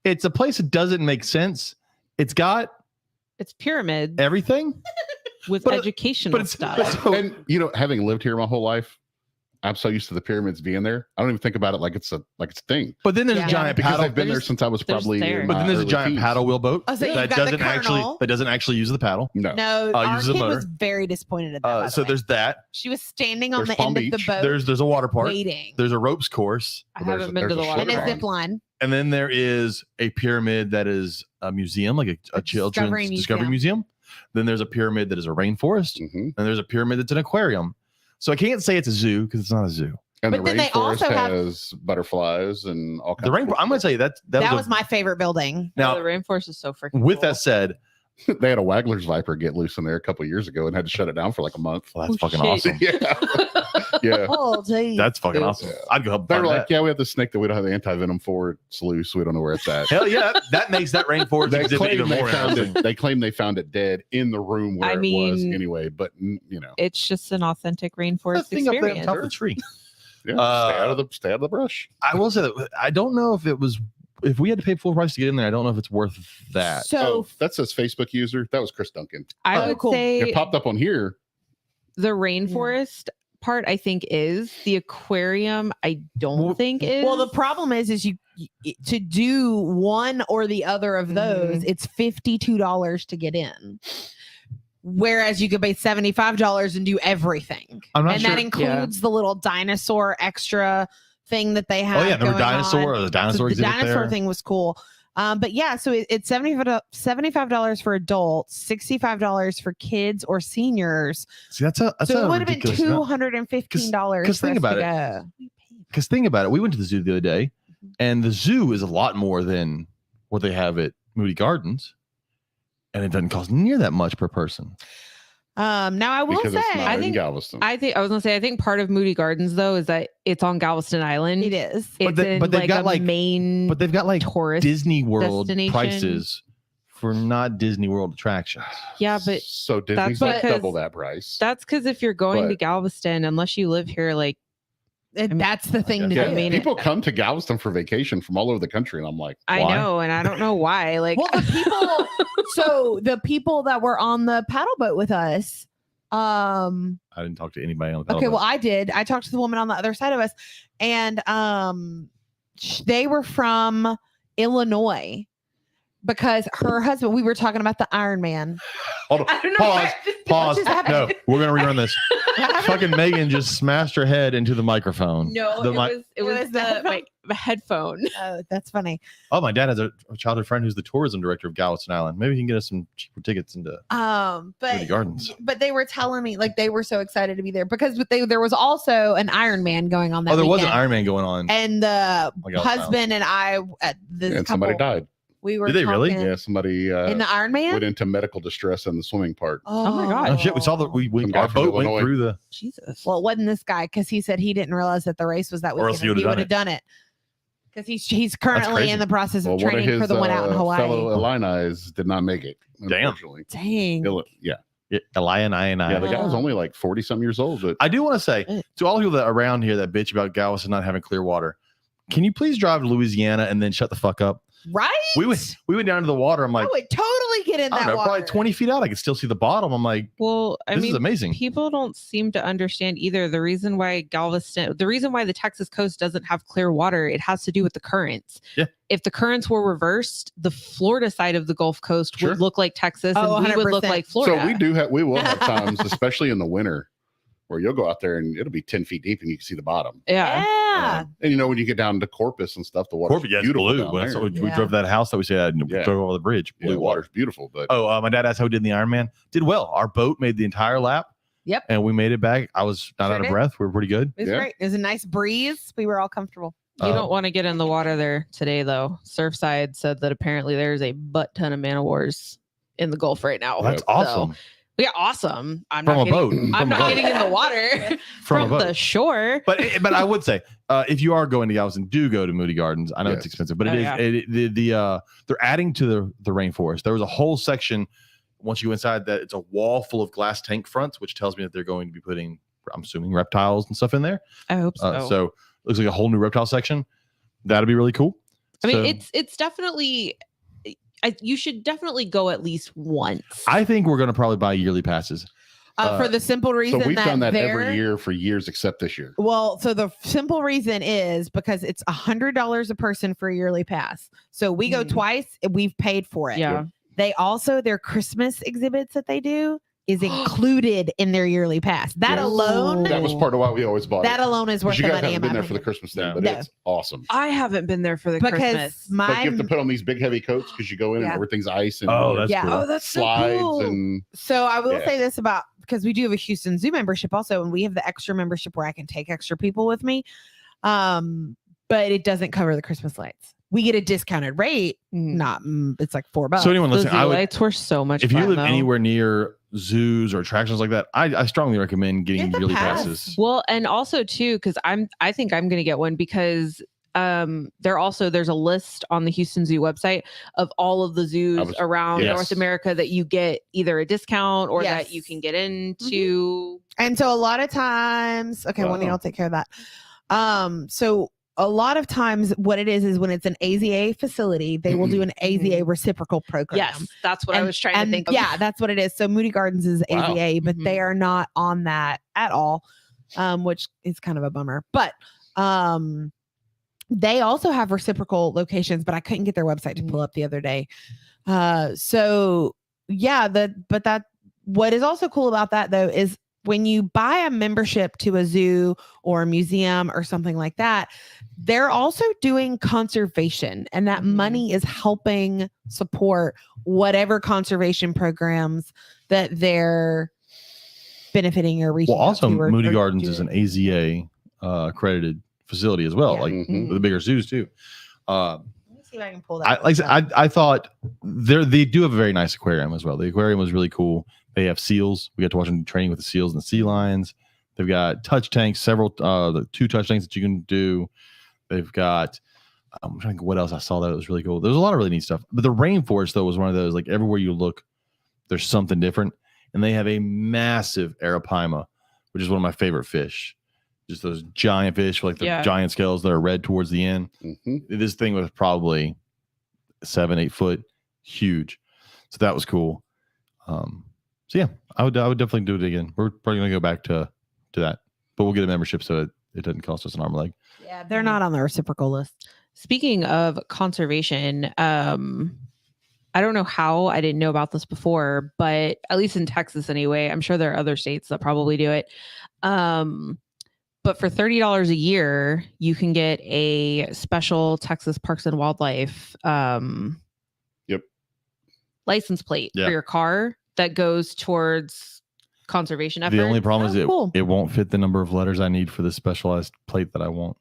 It's a place that doesn't make sense. It's got It's pyramids everything, with but- educational but it's stuff. so- And having lived here my whole life, I'm so used to the pyramids being there. I don't even think about it like it's a thing. but then there's Yeah. a giant Because paddle. I've been there since I was there's probably there. in But my then there's a early giant teens. paddle wheel boat Oh, so you've that got the doesn't actually Colonel. use the paddle. No. No, I'll our use the kid motor. was very disappointed at that. by the So way. there's that. She was standing on There's the Palm end of Beach. the boat There's a water park. waiting. There's a ropes course, I There's haven't a- been to the there's a water And a ship park. zip line. and then there is a pyramid that is a museum, like a children's discovery museum. Then there's a pyramid that is a rainforest, Mhm. and there's a pyramid that's an aquarium. So I can't say it's a zoo because it's not a zoo. And But the then they rainforest also have- has butterflies and all kinds The of rain. cool I'm going to tell you that That was was my favorite building. No, the now. rainforest is so freaking With cool. that said, stuff. They had a Wagler's viper get loose in there a couple of years ago and had to shut it down for like a month. well, that's Oh, fucking shit. awesome. Yeah. Yeah. Oh, geez. That's fucking Yeah. awesome. I'd go help They find were like, that. yeah, we have this snake that we don't have the anti-venom for. It's loose. We don't know where it's at. Hell yeah, that makes that rainforest They exhibit even claim they more found interesting. it. They claim they found it dead in the room where I it was mean, anyway. But It's just an authentic That rainforest thing up there on experience. top of the tree. yeah, Uh, stay out of the brush. I will say that I don't know if we had to pay full price to get in there. I don't know if it's worth that. So That says Facebook user. That was Chris Duncan. I Oh, would cool. say It popped up on here. the rainforest part, I think, is the aquarium. I don't Well- think is. well, the problem is you to do one or the other of those, it's $52 to get in. Whereas you could pay $75 and do everything. I'm not and sure. that includes the little dinosaur extra thing that they have. Oh yeah, remember going dinosaur? on. Or the So dinosaur the exhibit dinosaur there? thing was cool. But yeah, so it's $75 for adults, $65 for kids or seniors. See, that's So a it would have been ridiculous amount. $215. Because think about it. Because think about it. We went to the zoo the other day, and the zoo is a lot more than what they have at Moody Gardens, and it doesn't cost near that much per person. Now I will Because say, it's not I in think- Galveston. I was gonna say, I think part of Moody Gardens though is that it's on Galveston Island. it is. It's But in they've like got, a like- main But they've got like tourist Disney World destination. prices for not Disney World attractions. Yeah, but so Disney's that's like because- double that price. that's because if you're going to But- Galveston, unless you live here, like That's the thing to Yeah, do. I mean, people come to Galveston for vacation from all over the country, and I'm like, I Why? know, and I don't know why. Like, well, the people that were on the paddle boat with us, I didn't talk to anybody on the okay, paddle well, boat. I did. I talked to the woman on the other side of us, and they were from Illinois because her husband. We were talking about the Iron Man. Hold on. I don't know. Pause. Pause. just happened? No, we're gonna rerun this. Fucking Megan just smashed her head into the microphone. no, The it mic- was It was the my headphone. Oh, that's funny. Oh, my dad has a childhood friend who's the tourism director of Galveston Island. Maybe he can get us some cheaper tickets into Moody But Gardens. they were telling me like they were so excited to be there because there was also an Iron Man going on that. Oh, there was an weekend. Iron Man going on. And the Oh my God, husband and I at this and couple, somebody died. We were Did they really? talking Yeah, somebody in the Iron Man. went into medical distress in the swimming park. Oh my God. Oh shit! We saw the Some guy our from boat went Illinois. through the. Jesus. Well, it wasn't this guy because he said he didn't realize that the race was that Or weekend. else he and would've He done would have done it because he's currently crazy. in the process Well, of one of training his for the one out in Hawaii. fellow Illini's did not make it. Damn. Unfortunately. Dang. Yeah, Lion, I and I. yeah. The guy was only like 40 some years old. But I do want to say to all the people that are around here that bitch about Galveston not having clear water, can you please drive to Louisiana and then shut the fuck up? Right? We went down to the water. I'm I like, would totally get in I that don't know, water. probably 20 feet out. I could still see the bottom. I'm like, Well, I this is mean, amazing. people don't seem to understand either the reason why the Texas coast doesn't have clear water. It has to do with the currents. Yeah. If the currents were reversed, the Florida side of the Gulf Coast Sure. would look like Texas, Oh, and we would look 100%. like Florida. so we will have times, especially in the winter, where you'll go out there and it'll be 10 feet deep and you can see the bottom. Yeah. Yeah. And you know, when you get down to Corpus and stuff, the water's Corbett, yeah, it's beautiful. blue. down When I saw- there. we Yeah. drove that house that we said we Yeah. drove over the bridge. Yeah, Blue the water. water's beautiful, but Oh, my dad asked how we did in the Iron Man. Did well. Our boat made the entire lap. Yep. And we made it back. I was not Sure out of did. breath. We were pretty good. It was Yeah. great. It was a nice breeze. We were all comfortable. You don't want to get in the water there today, though. Surfside said that apparently there's a butt ton of man o' wars in the Gulf right now. That's So, awesome. yeah, awesome. I'm From not a boat. I'm From a not boat. getting in the water From a from boat. the shore. But I would say if you are going to Galveston, do go to Moody Gardens. I know it's Yes. expensive, but Oh, it is yeah. they're adding to the rainforest. There was a whole section once you go inside that it's a wall full of glass tank fronts, which tells me that they're going to be putting, I'm assuming, reptiles and stuff in there. I hope so. So it looks like a whole new reptile section. That'd be really cool. I mean, So, it's definitely. You should definitely go at least once. I think we're going to probably buy yearly passes. For the simple reason so we've done that there- every year for years except this year. Well, so the simple reason is because it's $100 a person for a yearly pass. So we go Mm. twice, and we've paid for it. yeah. They also, their Christmas exhibits that they do is included in their yearly pass. That Yes. alone, That was part of why we always bought that it. alone is 'Cause worth you the guys money. haven't in been my there for the opinion. Christmas thing, No. but No. it's awesome. I haven't been there for the Because Christmas. Like you have to mine. put on these big heavy coats because you go in Yeah. and everything's ice and Oh, that's Yeah. cool. Oh, that's so slides cool. and So I will Yeah. say this about, because we do have a Houston Zoo membership also, and we have the extra membership where I can take extra people with me. But it doesn't cover the Christmas lights. We get a discounted rate. Mm. It's like $4. So anyone The listening, zoo I would, lights were so much if you fun, live though. anywhere near zoos or attractions like that, I strongly recommend getting Get the yearly pass. passes. Well, and also too, because I think I'm gonna get one because there's a list on the Houston Zoo website of all of the zoos around yes. North America that you get either a discount or Yes. that you can get into. And so a lot of times, okay, one of Wow. y'all take care of that. So a lot of times what it is when it's an AZA facility, they will do an AZA reciprocal program. Yes, that's what I was trying to think of. Yeah, that's what it is. So Moody Gardens is Wow. AZA, but Mhm. they are not on that at all, which is kind of a bummer. But they also have reciprocal locations, but I couldn't get their website to pull up the other day. So yeah, what is also cool about that though is when you buy a membership to a zoo or a museum or something like that, they're also doing conservation, and that money is helping support whatever conservation programs that they're benefiting or reaching. Well, also out to or Moody Gardens is doing. an AZA accredited facility as well, Yeah. like Mhm. the bigger zoos too. Let me see if I can pull that. Like I said, I thought they do have a very nice aquarium as well. The aquarium was really cool. They have seals. We got to watch them training with the seals and the sea lions. They've got touch tanks, several the 2 touch tanks that you can do. They've got I'm trying to think what else I saw that was really cool. There's a lot of really neat stuff. But the rainforest though was one of those, like everywhere you look, there's something different. And they have a massive arapaima, which is one of my favorite fish. Just those giant fish with like the giant scales that are red towards the end. This thing was probably 7-8 foot, huge. So that was cool. So yeah, I would definitely do it again. We're probably gonna go back to that, but we'll get a membership so it doesn't cost us an arm and leg. Yeah, they're not on the reciprocal list. Speaking of conservation, I don't know how I didn't know about this before, but at least in Texas anyway, I'm sure there are other states that probably do it. But for $30 a year, you can get a special Texas Parks and Wildlife license plate for your car that goes towards conservation efforts. The only problem is cool. it won't fit the number of letters I need for the specialized plate that I want.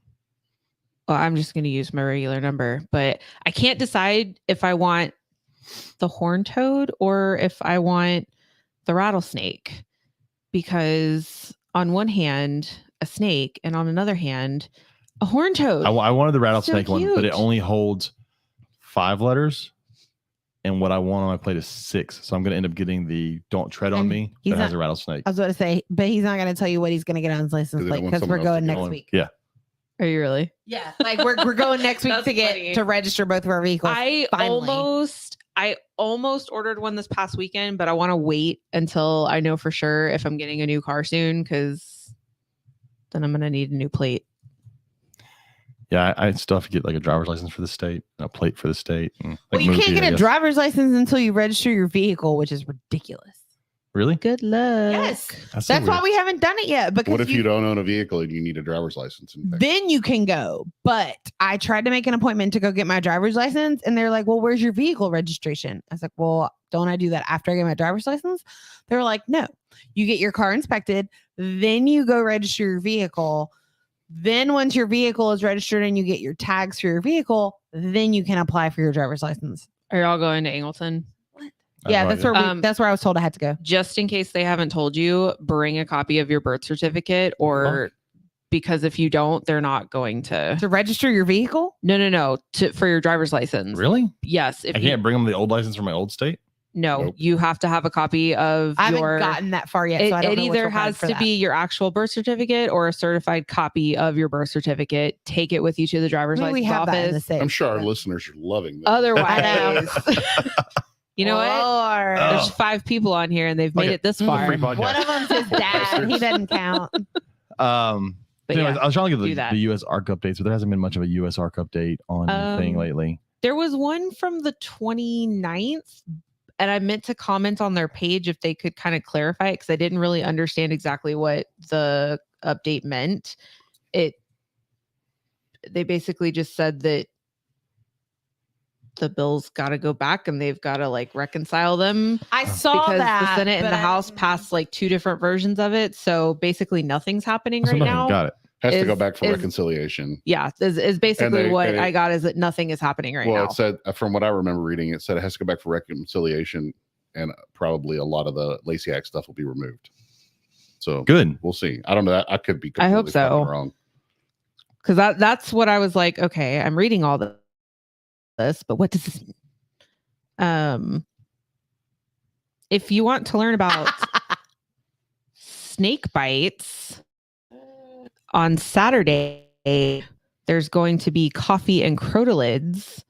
Well, I'm just going to use my regular number, but I can't decide if I want the horned toad or if I want the rattlesnake, because on one hand, a snake, and on another hand, a horned toad. I wanted the rattlesnake one, but it cute. only holds 5 letters. And what I want on my plate is 6. So I'm going to end up getting the Don't Tread on And Me he's that has not- a rattlesnake. I was about to say, but he's not going to tell you what he's going to get on his license They plate want because we're someone else going to next go. week. Yeah. Are you really? Yeah, like we're going next week That's to get funny. to register both of our vehicles. I almost ordered one this past weekend, but I want to wait until I know for sure if I'm getting a new car soon, because then I'm going to need a new plate. Yeah, I still have to get like a driver's license for the state and a plate for the state. And, Well, like, you move can't here, I get a guess. driver's license until you register your vehicle, which is ridiculous. Really? Good luck. Yes, That's so that's why weird. we haven't done it yet. Because What if you don't own a vehicle and you need a driver's license? then you can go. But I tried to make an appointment to go get my driver's license, and they're like, "Well, where's your vehicle registration?" I was like, "Well, don't I do that after I get my driver's license?" They were like, "No, you get your car inspected, then you go register your vehicle. Then once your vehicle is registered and you get your tags for your vehicle, then you can apply for your driver's license." Are y'all going to Angleton? Yeah, that's where that's where I was told I had to go. Just in case they haven't told you, bring a copy of your birth certificate, or because if you don't, they're not going to register your vehicle. No, for your driver's license. Really? Yes. If I can't bring them the old license from my old state. No, Nope. you have to have a copy of I haven't your. gotten that far yet, so I don't It know what's either required has for to that. be your actual birth certificate or a certified copy of your birth certificate. Take it with you to the driver's I mean, we license have that in the office. state. I'm sure our listeners are loving this. Otherwise, you know what? Lord. Oh. There's 5 people on here and they've Like made a- it this this is a far. free podcast. One of them's his dad. He doesn't count. But Anyways, yeah, I was trying to do get that. the U.S. ARC updates, but there hasn't been much of a U.S. ARC update on the thing lately. There was one from the 29th, and I meant to comment on their page if they could kind of clarify it, because I didn't really understand exactly what the update meant. They basically just said that the bills got to go back and they've got to like reconcile them. I saw Because that. the Senate and but the I House didn't- passed like 2 different versions of it. So basically nothing's happening right now. Got it. Has to go is- back for is- reconciliation. Yeah, is basically they- what and it- I got, is that nothing is happening right Well, now. it said, from what I remember reading, it said it has to go back for reconciliation, and probably a lot of the Lacey Act stuff will be removed. So Good. we'll see. I don't know. I could be. I hope completely so. fucking wrong. Because that's what I was like, okay, I'm reading all this, but what does this mean? If you want to learn about snake bites, on Saturday there's going to be coffee and crotalids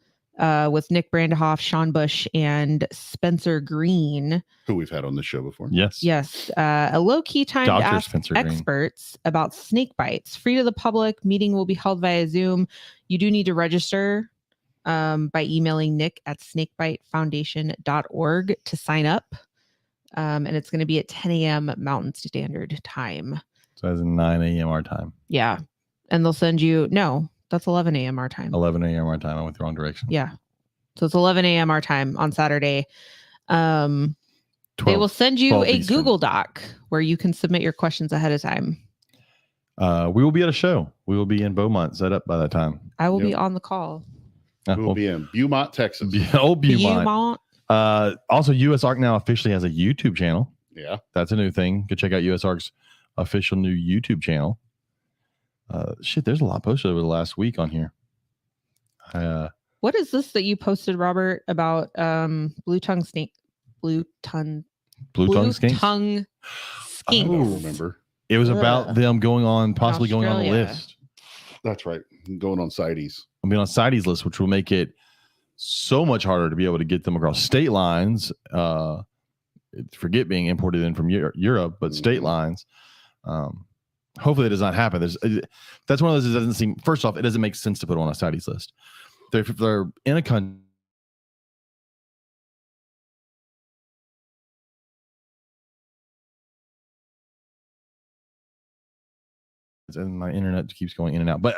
with Nick Brandehoff, Sean Bush, and Spencer Green. Who we've had on this show before. Yes. Yes, a low-key time to Dr. ask Spencer Green. experts about snake bites. Free to the public. Meeting will be held via Zoom. You do need to register by emailing Nick at snakebitefoundation.org to sign up. And it's going to be at 10 a.m. Mountain Standard Time. So that's 9 a.m. our time. Yeah. And they'll send you, no, that's 11 a.m. our time. 11 a.m. our time. I went the wrong direction. Yeah. So it's 11 a.m. our time on Saturday. They 12 will send you a Eastern. Google Doc where you can submit your questions ahead of time. We will be at a show. We will be in Beaumont set up by that time. I will be on the call. We will be in Beaumont, Texas. Old Beaumont. Also, US Arc now officially has a YouTube channel. Yeah. That's a new thing. Go check out US Arc's official new YouTube channel. Shit, there's a lot posted over the last week on here. What is this that you posted, Robert, about blue tongue skinks? Blue tongue skinks? Tongue I skinks. don't remember. It was about them possibly going on the Australia. list. That's right. Going on CITES. I'll be on CITES list, which will make it so much harder to be able to get them across state lines. Forget being imported in from Europe, but state lines. Hopefully it does not happen. That's one of those that doesn't seem, first off, it doesn't make sense to put on a CITES list. If they're in a country, and my internet keeps going in and out. But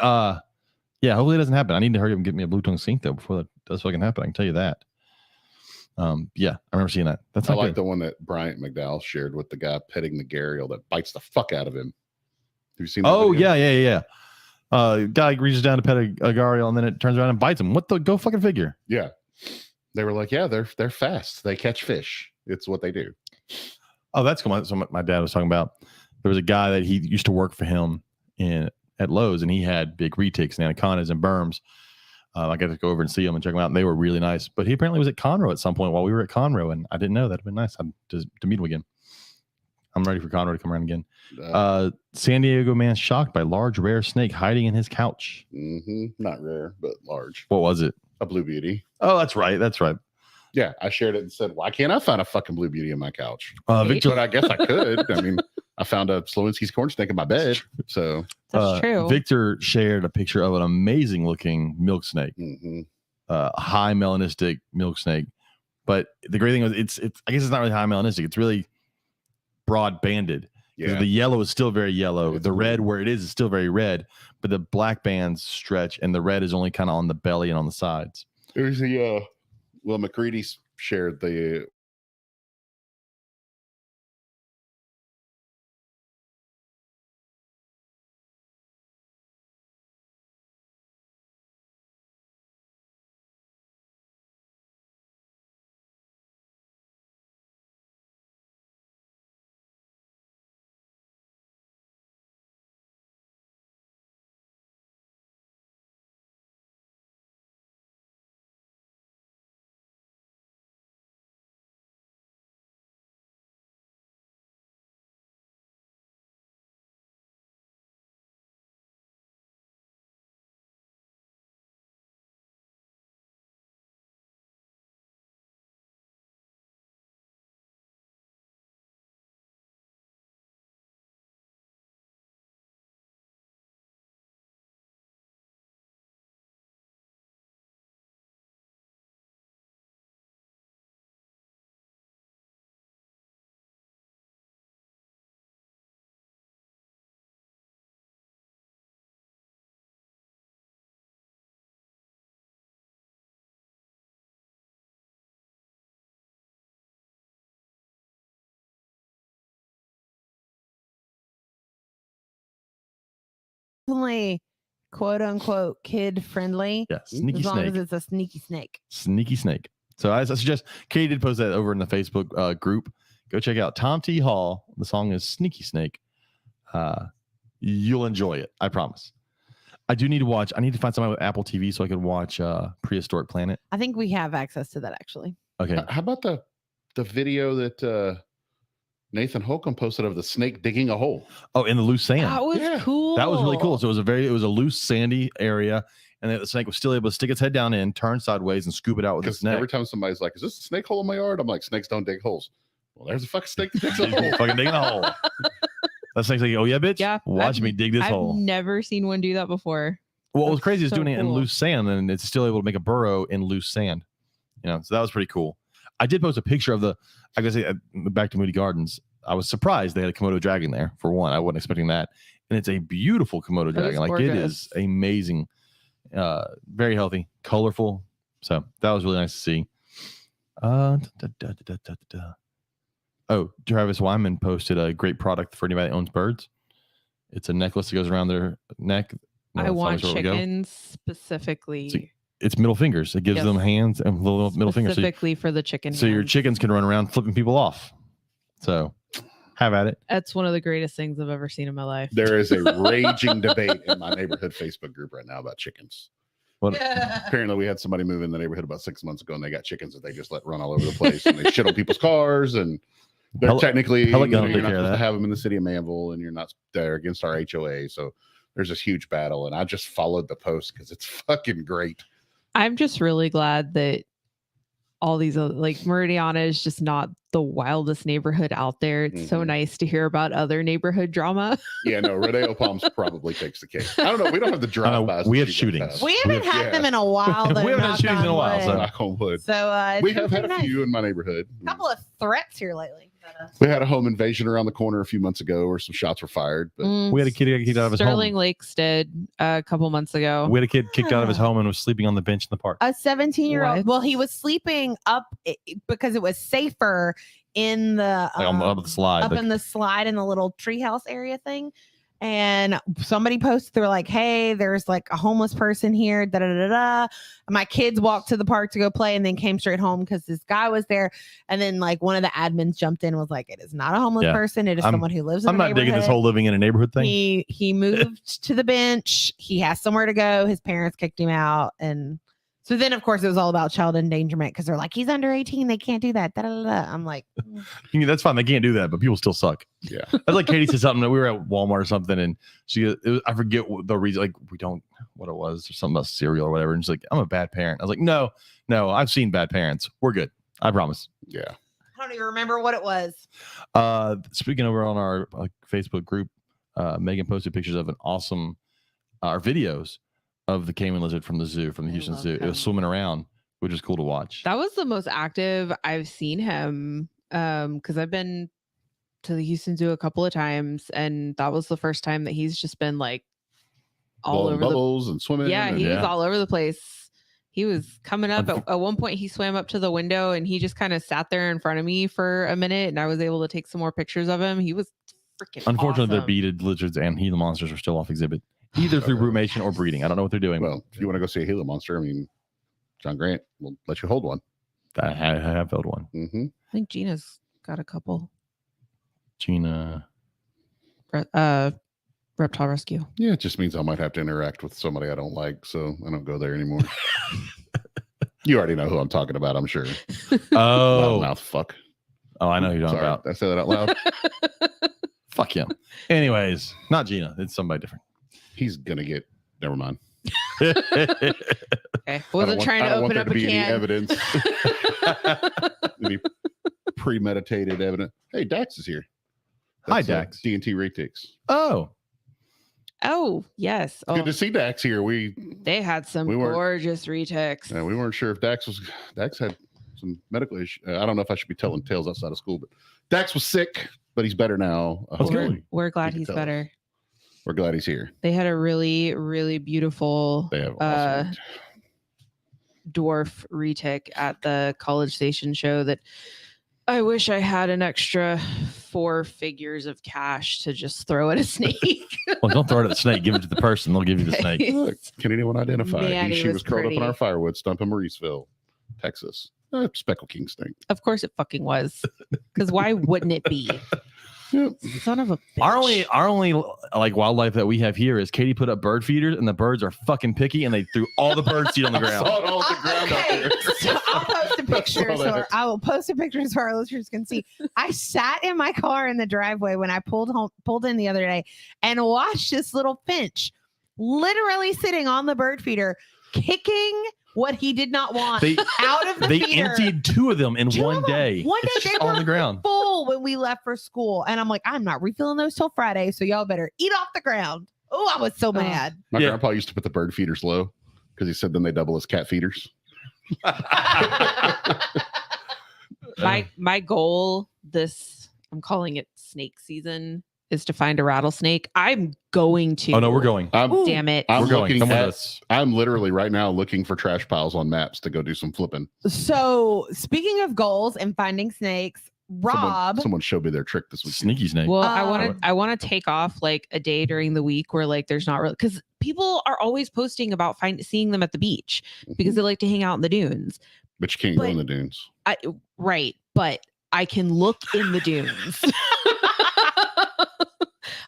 yeah, hopefully it doesn't happen. I need to hurry up and get me a blue tongue skink though before that does fucking happen. I can tell you that. Yeah, I remember seeing that. That's I not like good. the one that Bryant McDowell shared with the guy petting the gharial that bites the fuck out of him. Have you seen that? Oh video? yeah. Guy reaches down to pet a gharial and then it turns around and bites him. What the go fucking figure? Yeah. They were like, yeah, they're fast. They catch fish. It's what they do. Oh, that's cool. So my dad was talking about. There was a guy that he used to work for him at Lowe's, and he had big retics and anacondas and berms. I got to go over and see them and check them out, and they were really nice. But he apparently was at Conroe at some point while we were at Conroe, and I didn't know. That'd been nice to meet him again. I'm ready for Conroe to come around again. San Diego man shocked by large rare snake hiding in his couch. Not rare, but large. What was it? A blue beauty. Oh, that's right. Yeah, I shared it and said, why can't I find a fucking blue beauty in my couch? Victor, But I guess I could. I mean, I found a Slowinski's corn snake in my bed. So That's true. Victor shared a picture of an amazing looking milk snake, high melanistic milk snake. But the great thing was it's I guess it's not really high melanistic. It's really broad banded. yeah, The yellow is still very yellow. It's The red where it is still very red, but the black bands stretch and the red is only kind of on the belly and on the sides. there's the well, McReady shared the Definitely, quote unquote, kid friendly. Yeah, sneaky As long snake. as it's a sneaky snake. Sneaky snake. So I suggest Katie did post that over in the Facebook group. Go check out Tom T. Hall. The song is Sneaky Snake. You'll enjoy it. I promise. I need to find somebody with Apple TV so I could watch Prehistoric Planet. I think we have access to that actually. Okay. how about the video that Nathan Holcomb posted of the snake digging a hole? Oh, in the loose sand. That was Yeah. cool. That was really cool. So it was a loose sandy area, and the snake was still able to stick its head down in, turn sideways, and scoop it out with its Because neck. every time somebody's like, is this a snake hole in my yard? I'm like, snakes don't dig holes. Well, there's a fucking snake that digs a hole. Fucking digging a hole. That snake's like, oh yeah, bitch. Yeah, Watch me dig this I've hole. never seen one do that before. Well, what was That's crazy is so doing it in cool. loose sand, and it's still able to make a burrow in loose sand. So that was pretty cool. I did post a picture of I guess back to Moody Gardens. I was surprised they had a Komodo dragon there. For one, I wasn't expecting that, and it's a beautiful Komodo dragon. Like gorgeous. it is amazing, very healthy, colorful. So that was really nice to see. Oh, Travis Wyman posted a great product for anybody that owns birds. It's a necklace that goes around their neck. No, I that's want obviously where we go. chickens specifically. It's middle fingers. It gives Yes. them hands and little middle fingers. Specifically for the chicken. So your hands. chickens can run around flipping people off. So have at it. That's one of the greatest things I've ever seen in my life. There is a raging debate in my neighborhood Facebook group right now about chickens. What? Apparently, we had somebody move in the neighborhood about 6 months ago, and they got chickens that they just let run all over the place, and they shit on people's cars, and they're technically Pellet gun will you're take not care of supposed to that. have them in the city of Manville, and you're not there against our HOA. So there's this huge battle, and I just followed the post because it's fucking great. I'm just really glad that all these like Meridiana is just not the wildest neighborhood out there. It's so Mhm. nice to hear about other neighborhood drama. Yeah, no, Rodeo Palms probably takes the cake. I don't know. We don't have the drive-bys. we that have you guys shootings. We haven't had yeah. them in a while. We though, haven't had knock shootings in a on while, wood. so- Knock on wood. So it's We been have had pretty a nice. few in my neighborhood. A couple of threats here lately. We had a home invasion around the corner a few months ago where some shots were fired. But We had a kid who got kicked out of his Sterling home. Lakes did a couple months ago. We had a kid kicked out of his home and was sleeping on the bench in the park. A 17-year-old. What? Well, he was sleeping up because it was safer in the Like on the slide. up in the slide in the little treehouse area thing. And somebody posted, they were like, hey, there's like a homeless person here. Da, da, da, da. My kids walked to the park to go play and then came straight home because this guy was there. And then like one of the admins jumped in and was like, it is not a homeless Yeah. person. It is I'm- someone who lives in I'm the not digging this neighborhood." whole living in a neighborhood thing. He moved to the bench. He has somewhere to go. His parents kicked him out. And so then, of course, it was all about child endangerment because they're like, he's under 18. They can't do that. Da, da, da, da. I'm like, That's fine. They can't do that, but people still suck. yeah, That's like Katie said something that we were at Walmart or something, and I forget what the reason, like we don't what it was or something about cereal or whatever. And she's like, I'm a bad parent. I was like, no, I've seen bad parents. We're good. I promise. yeah. I don't even remember what it was. Speaking over on our Facebook group, Megan posted pictures of an awesome videos of the caiman lizard from the zoo, from the I Houston love Zoo. It was him. swimming around, which is cool to watch. That was the most active I've seen him. Because I've been to the Houston Zoo a couple of times, and that was the first time that he's just been like all Blowing over bubbles and the swimming. yeah, and, he Yeah. was all over the place. He was coming up at one point. He swam up to the window and he just kind of sat there in front of me for a minute, and I was able to take some more pictures of him. He was freaking Unfortunately, awesome. the beaded lizards and Gila monsters are still off exhibit, either through brumation or breeding. I don't know what they're doing. Well, if you want to go see a Gila monster, I mean, John Grant will let you hold one. I have held one. Mm-hmm. I think Gina's got a couple. Gina. Reptile Rescue. Yeah, it just means I might have to interact with somebody I don't like, so I don't go there anymore. You already know who I'm talking about, I'm sure. Oh, Loudmouth fuck. I know who you're talking Sorry, about. did I say that out loud? Fuck him. Anyways, not Gina. It's somebody different. He's gonna get. Never mind. Okay. I Wasn't don't trying want- I to don't want open there up to a be any can. evidence. Any premeditated evidence. Hey, Dax is here. Hi, Dax. D&T Retics. Oh, Oh, yes. Oh, Good to see Dax here. they had some we weren't- gorgeous reticks. We weren't sure if Dax had some medical issue. I don't know if I should be telling tales outside of school, but Dax was sick, but he's better now. That's good. Hopefully. We're glad can he's tell us. better. We're glad he's here. They had a really, really beautiful They have awesome. dwarf retic at the College Station show that I wish I had an extra 4 figures of cash to just throw at a snake. well, don't throw it at the snake. Give it to the person. They'll give you the snake. Look, can anyone identify? Man, she he was was curled up in pretty. our firewood stump in Mauriceville, Texas. Speckle King snake. Of course it fucking was. Because why wouldn't it be? Yep. Son of a bitch. Our only like wildlife that we have here is Katie put up bird feeders, and the birds are fucking picky, and they threw all the bird seed on the I ground. saw it all on the ground out Okay, there. so I'll post a picture. I saw that. I will post a picture so our listeners can see. I sat in my car in the driveway when I pulled in the other day and watched this little finch literally sitting on the bird feeder, kicking what he did not want They out of the they feeder. emptied 2 of them in Two one of them. day. One day they on the were ground. full when we left for school, and I'm like, I'm not refilling those till Friday, so y'all better eat off the ground. Oh, I was so mad. My Yeah. grandpa used to put the bird feeders low because he said then they double as cat feeders. My goal I'm calling it snake season, is to find a rattlesnake. I'm going to. Oh no, we're going. Damn it. I'm We're going. looking Come with at, us. I'm literally right now looking for trash piles on maps to go do some flipping. So speaking of goals and finding snakes, Rob, Someone showed me their trick this week. Sneaky snake. Well, Um, I want to take off like a day during the week where like there's not really, because people are always posting about seeing them at the beach because they like to hang out in the dunes. But you can't go But- in the dunes. Right, but I can look in the dunes.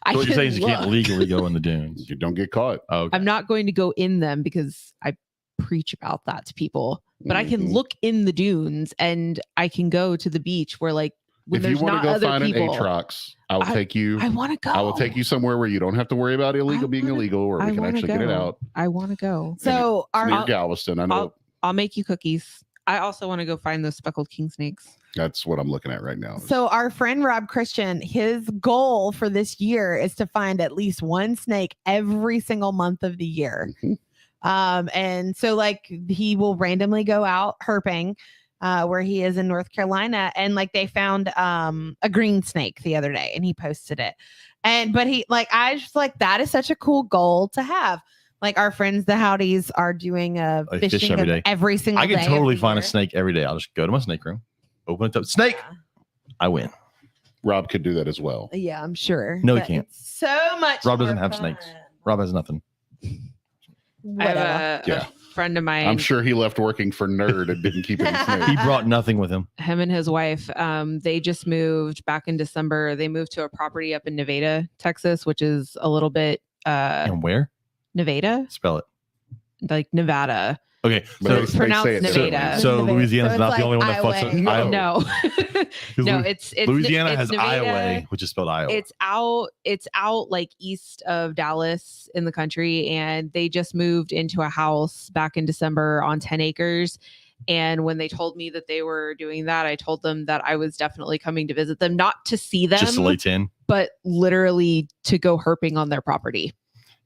So what you're saying is you can't look. legally go in the dunes. You don't get caught. Oh, okay. I'm not going to go in them because I preach about that to people, but I can Mhm. look in the dunes and I can go to the beach where like when If you there's want not to go other find people. an Atrox, I will take you. I want to go. I will take you somewhere where you don't have to worry about being illegal, or I we can wanna actually get it go. out. I want to go. so It's near our Galveston. I know I'll make you cookies. I also want to go find those speckled king snakes. that's what I'm looking at right now. so our friend Rob Christian, his goal for this year is to find at least one snake every single month of the year. Mhm. And so like he will randomly go out herping where he is in North Carolina, and like they found a green snake the other day and he posted it. But he like, I just like, that is such a cool goal to have. Like our friends, the Howdies, are doing a They fish fishing every of day. every single I day. can totally of the find a year. snake every day. I'll just go to my snake room, open it up. Snake. Yeah. I win. Rob could do that as well. Yeah, I'm sure. No, he But can't. it's so much. Rob doesn't more have fun. snakes. Rob has nothing. I have Whatever. Yeah. a friend of mine. I'm sure he left working for Nerd and didn't keep any He snakes. brought nothing with him. Him and his wife, they just moved back in December. They moved to a property up in Nevada, Texas, which is a little bit And where? Nevada, Spell it. like Nevada. Okay. But So, they It's pronounced say it Nevada. differently. so Nevada. Louisiana's So not it's the only one like that fucks Iowa. with Iowa. No, 'Cause no, Lou- it's Louisiana it's has Nevada. Iowa, which is spelled Iowa. It's out like east of Dallas in the country, and they just moved into a house back in December on 10 acres. And when they told me that they were doing that, I told them that I was definitely coming to visit them, not to see them, just to lay 10. but literally to go herping on their property.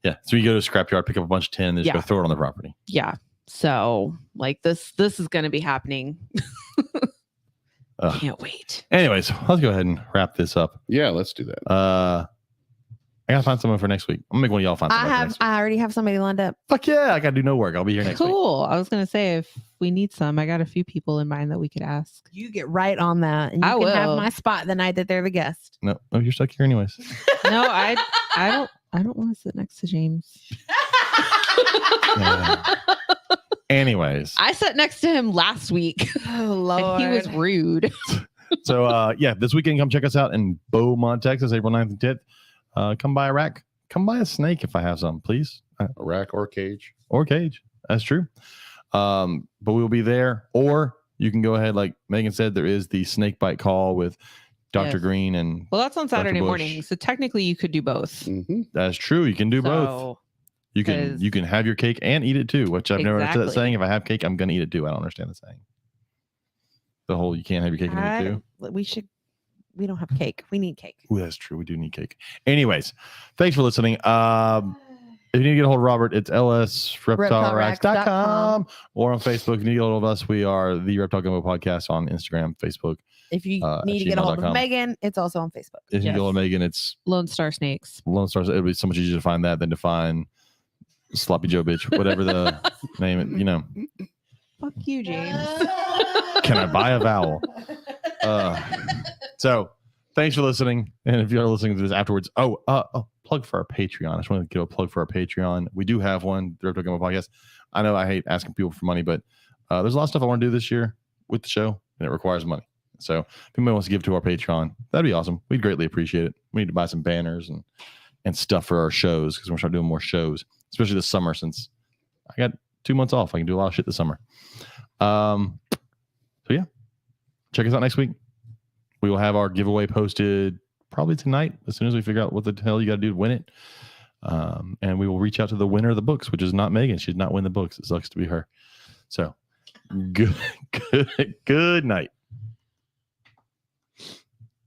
Yeah. So you go to a scrapyard, pick up a bunch of 10, and just go Yeah. throw it on the property. Yeah. So like this is going to be happening. Ugh. Can't wait. Anyways, let's go ahead and wrap this up. Yeah, let's do that. I gotta find someone for next week. I'm gonna make one of y'all find someone for next week. I already have somebody lined up. Fuck yeah, I gotta do no work. I'll be here next week. Cool. I was going to say, if we need some, I got a few people in mind that we could ask. You get right on that, and you I can have will. my spot the night that they're the guest. No, you're stuck here anyways. No, I don't want to sit next to James. Yeah. Anyways, I sat next to him last week Oh Lord, and he was rude. so yeah, this weekend come check us out in Beaumont, Texas, April 9th and 10th. Come buy a rack. Come buy a snake if I have some, please. A rack or cage. Or cage. That's true. But we'll be there. Or you can go ahead, like Megan said, there is the snake bite call with Dr. Yes. Green, and Well, that's on Saturday Bush. morning, so technically you could do both. Mm-hmm. that's true. You can do both. So, You can have your cake and eat it too, which I've never understood that Exactly. saying. If I have cake, I'm gonna eat it too. I don't understand the saying. The whole you can't have your cake and eat it too. We don't have cake. We need cake. Ooh, that's true. We do need cake. Anyways, thanks for listening. If you need to get a hold of Robert, it's lsreptileracks.com or on Facebook. If you need to get a hold of us, we are the Reptile Gumbo Podcast on Instagram, Facebook. If you at need to get a hold of gmail.com. Megan, it's also on Facebook. If you Yes. go on Megan, it's Lone Star Snakes. Lone Stars. It'll be so much easier to find that than to find Sloppy Joe Bitch, whatever the name it, Fuck you, James. Can I buy a vowel? So thanks for listening. And if you're listening to this afterwards, plug for our Patreon. I just want to give a plug for our Patreon. We do have one, the Reptile Gumbo Podcast. I know I hate asking people for money, but there's a lot of stuff I want to do this year with the show, and it requires money. So if anybody wants to give to our Patreon, that'd be awesome. We'd greatly appreciate it. We need to buy some banners and stuff for our shows because we're going to start doing more shows, especially this summer since I got 2 months off. I can do a lot of shit this summer. So yeah, check us out next week. We will have our giveaway posted probably tonight as soon as we figure out what the hell you got to do to win it. And we will reach out to the winner of the books, which is not Megan. She did not win the books. It sucks to be her. So good night.